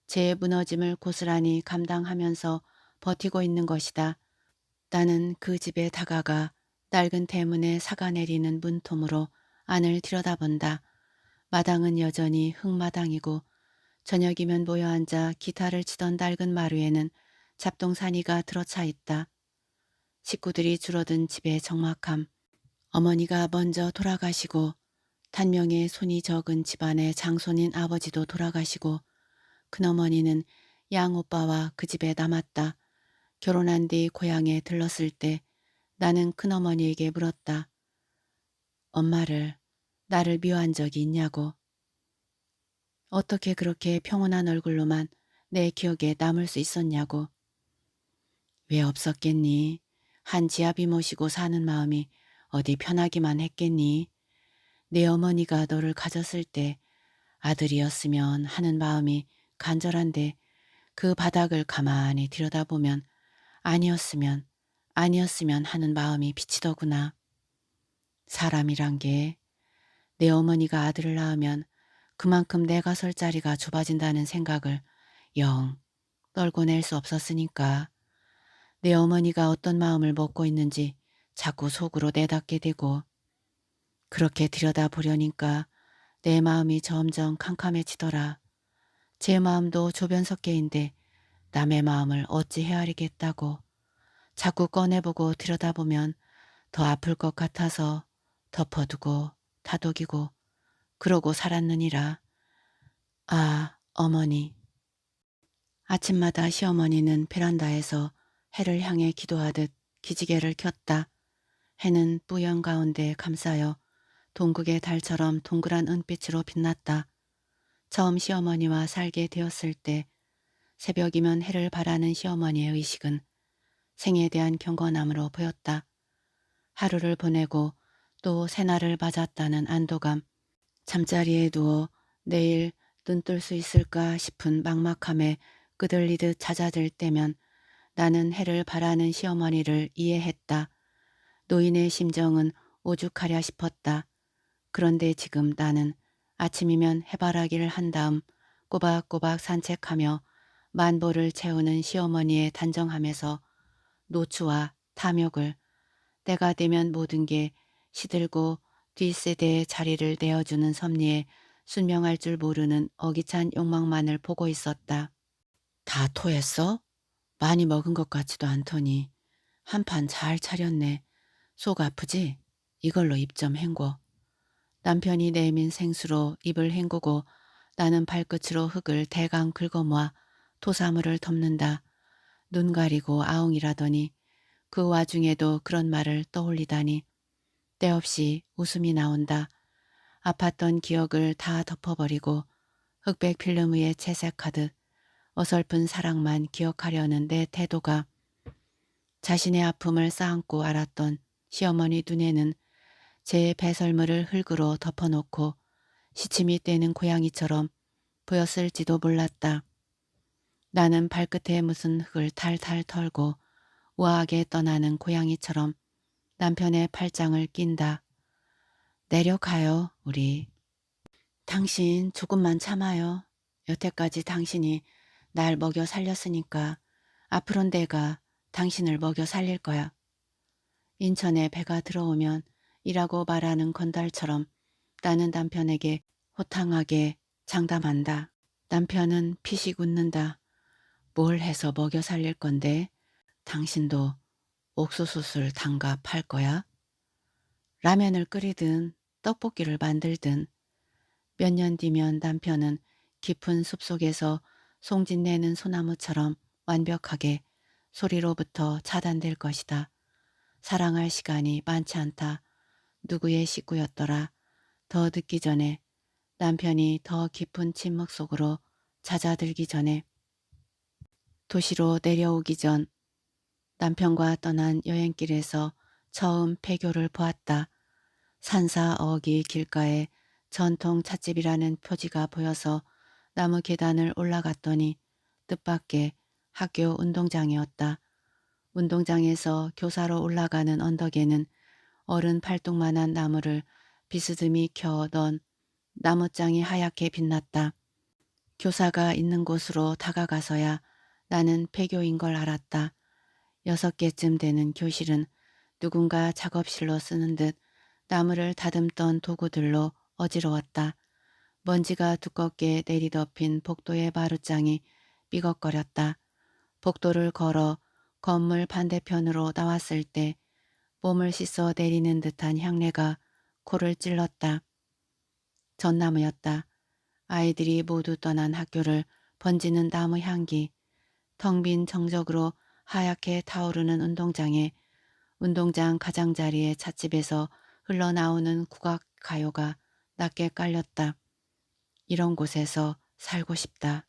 제 무너짐을 고스란히 감당하면서 버티고 있는 것이다. 나는 그 집에 다가가 낡은 대문에 사가내리는 문틈으로 안을 들여다본다. 마당은 여전히 흙마당이고 저녁이면 모여앉아 기타를 치던 낡은 마루에는 잡동사니가 들어차 있다. 식구들이 줄어든 집의 적막함. 어머니가 먼저 돌아가시고 단명의 손이 적은 집안의 장손인 아버지도 돌아가시고 큰어머니는 양오빠와 그 집에 남았다. 결혼한 뒤 고향에 들렀을 때 나는 큰어머니에게 물었다. 나를 미워한 적이 있냐고. 어떻게 그렇게 평온한 얼굴로만 내 기억에 남을 수 있었냐고. 왜 없었겠니? 한 지아비 모시고 사는 마음이 어디 편하기만 했겠니? 내 어머니가 너를 가졌을 때 아들이었으면 하는 마음이 간절한데 그 바닥을 가만히 들여다보면 아니었으면 하는 마음이 비치더구나. 사람이란 게 내 어머니가 아들을 낳으면 그만큼 내가 설 자리가 좁아진다는 생각을 영 떨궈낼 수 없었으니까 내 어머니가 어떤 마음을 먹고 있는지 자꾸 속으로 내닫게 되고 그렇게 들여다보려니까 내 마음이 점점 캄캄해지더라. 제 마음도 조변석계인데 남의 마음을 어찌 헤아리겠다고 자꾸 꺼내보고 들여다보면 더 아플 것 같아서 덮어두고 다독이고 그러고 살았느니라. 아, 어머니. 아침마다 시어머니는 베란다에서 해를 향해 기도하듯 기지개를 켰다. 해는 뿌연 가운데 감싸여 동국의 달처럼 동그란 은빛으로 빛났다. 처음 시어머니와 살게 되었을 때 새벽이면 해를 바라는 시어머니의 의식은 생에 대한 경건함으로 보였다. 하루를 보내고 또 새날을 맞았다는 안도감, 잠자리에 누워 내일 눈 뜰 수 있을까 싶은 막막함에 끄들리듯 잦아들 때면 나는 해를 바라는 시어머니를 이해했다. 노인의 심정은 오죽하랴 싶었다. 그런데 지금 나는 아침이면 해바라기를 한 다음 꼬박꼬박 산책하며 만보를 채우는 시어머니의 단정함에서 노추와 탐욕을 때가 되면 모든 게 시들고 뒷세대의 자리를 내어주는 섭리에 순명할 줄 모르는 어기찬 욕망만을 보고 있었다. 다 토했어? 많이 먹은 것 같지도 않더니 한 판 잘 차렸네. 속 아프지? 이걸로 입 좀 헹궈. 남편이 내민 생수로 입을 헹구고 나는 발끝으로 흙을 대강 긁어모아 토사물을 덮는다. 눈 가리고 아웅이라더니 그 와중에도 그런 말을 떠올리다니 때없이 웃음이 나온다. 아팠던 기억을 다 덮어버리고 흑백 필름 위에 채색하듯 어설픈 사랑만 기억하려는 내 태도가 자신의 아픔을 쌓안고 알았던 시어머니 눈에는 제 배설물을 흙으로 덮어놓고 시침이 떼는 고양이처럼 보였을지도 몰랐다. 나는 발끝에 묻은 흙을 탈탈 털고 우아하게 떠나는 고양이처럼 남편의 팔짱을 낀다. 내려가요, 우리. 당신 조금만 참아요. 여태까지 당신이 날 먹여 살렸으니까 앞으론 내가 당신을 먹여 살릴 거야. 인천에 배가 들어오면 이라고 말하는 건달처럼 나는 남편에게 호탕하게 장담한다. 남편은 피식 웃는다. 뭘 해서 먹여 살릴 건데 당신도 옥수수술 담가 팔 거야? 라면을 끓이든 떡볶이를 만들든 몇 년 뒤면 남편은 깊은 숲속에서 송진내는 소나무처럼 완벽하게 소리로부터 차단될 것이다. 사랑할 시간이 많지 않다. 누구의 식구였더라. 더 듣기 전에 남편이 더 깊은 침묵 속으로 잦아들기 전에 도시로 내려오기 전 남편과 떠난 여행길에서 처음 폐교를 보았다. 산사어기 길가에 전통 찻집이라는 표지가 보여서 나무 계단을 올라갔더니 뜻밖의 학교 운동장이었다. 운동장에서 교사로 올라가는 언덕에는 어른 팔뚝만한 나무를 비스듬히 켜던 나무장이 하얗게 빛났다. 교사가 있는 곳으로 다가가서야 나는 폐교인 걸 알았다. 6개쯤 되는 교실은 누군가 작업실로 쓰는 듯 나무를 다듬던 도구들로 어지러웠다. 먼지가 두껍게 내리덮인 복도의 마루장이 삐걱거렸다. 복도를 걸어 건물 반대편으로 나왔을 때 몸을 씻어 내리는 듯한 향내가 코를 찔렀다. 전나무였다. 아이들이 모두 떠난 학교를 번지는 나무 향기, 텅 빈 정적으로 하얗게 타오르는 운동장에 운동장 가장자리의 찻집에서 흘러나오는 국악 가요가 낮게 깔렸다. 이런 곳에서 살고 싶다.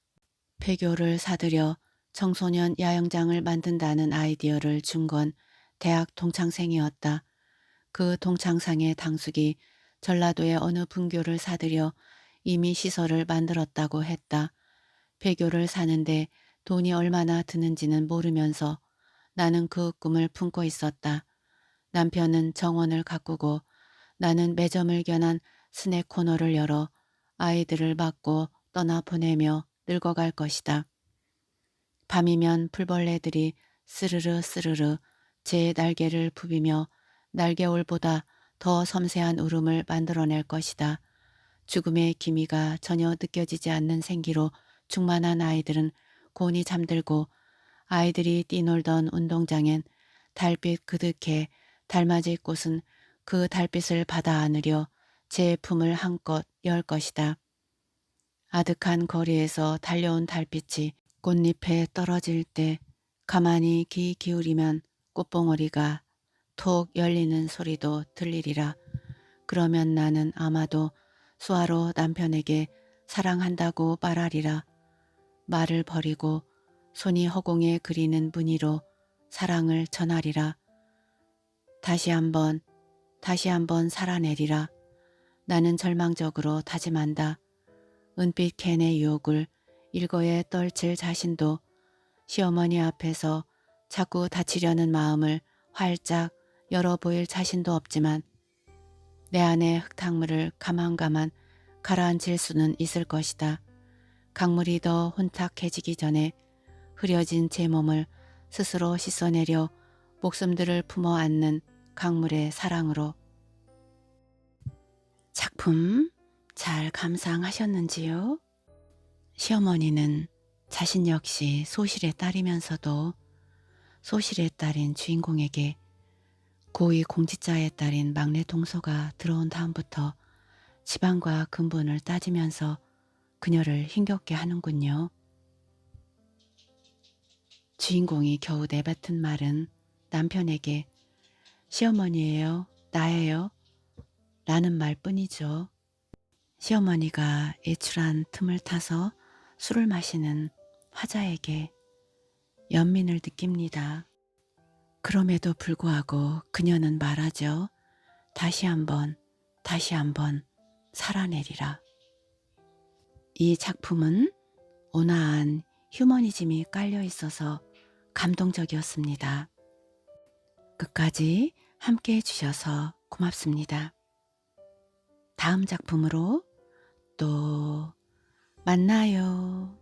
폐교를 사들여 청소년 야영장을 만든다는 아이디어를 준 건 대학 동창생이었다. 그 동창상의 당숙이 전라도의 어느 분교를 사들여 이미 시설을 만들었다고 했다. 폐교를 사는데 돈이 얼마나 드는지는 모르면서 나는 그 꿈을 품고 있었다. 남편은 정원을 가꾸고 나는 매점을 겨난 스낵 코너를 열어 아이들을 맡고 떠나보내며 늙어갈 것이다. 밤이면 풀벌레들이 스르르 스르르 제 날개를 부비며 날개울보다 더 섬세한 울음을 만들어낼 것이다. 죽음의 기미가 전혀 느껴지지 않는 생기로 충만한 아이들은 곤히 잠들고 아이들이 뛰놀던 운동장엔 달빛 그득해 달맞이 꽃은 그 달빛을 받아 안으려 제 품을 한껏 열 것이다. 아득한 거리에서 달려온 달빛이 꽃잎에 떨어질 때 가만히 귀 기울이면 꽃봉오리가 톡 열리는 소리도 들리리라. 그러면 나는 아마도 수아로 남편에게 사랑한다고 말하리라. 말을 버리고 손이 허공에 그리는 무늬로 사랑을 전하리라. 다시 한번 살아내리라. 나는 절망적으로 다짐한다. 은빛 캔의 유혹을 일거에 떨칠 자신도 시어머니 앞에서 자꾸 다치려는 마음을 활짝 열어 보일 자신도 없지만 내 안의 흙탕물을 가만가만 가라앉힐 수는 있을 것이다. 강물이 더 혼탁해지기 전에 흐려진 제 몸을 스스로 씻어내려 목숨들을 품어 안는 강물의 사랑으로. 작품 잘 감상하셨는지요? 시어머니는 자신 역시 소실의 딸이면서도 소실의 딸인 주인공에게 고위 공직자의 딸인 막내 동서가 들어온 다음부터 집안과 근본을 따지면서 그녀를 힘겹게 하는군요. 주인공이 겨우 내뱉은 말은 남편에게 시어머니예요, 나예요 라는 말뿐이죠. 시어머니가 애출한 틈을 타서 술을 마시는 화자에게 연민을 느낍니다. 그럼에도 불구하고 그녀는 말하죠. 다시 한번 살아내리라. 이 작품은 온화한 휴머니즘이 깔려 있어서 감동적이었습니다. 끝까지 함께 해주셔서 고맙습니다. 다음 작품으로 또 만나요.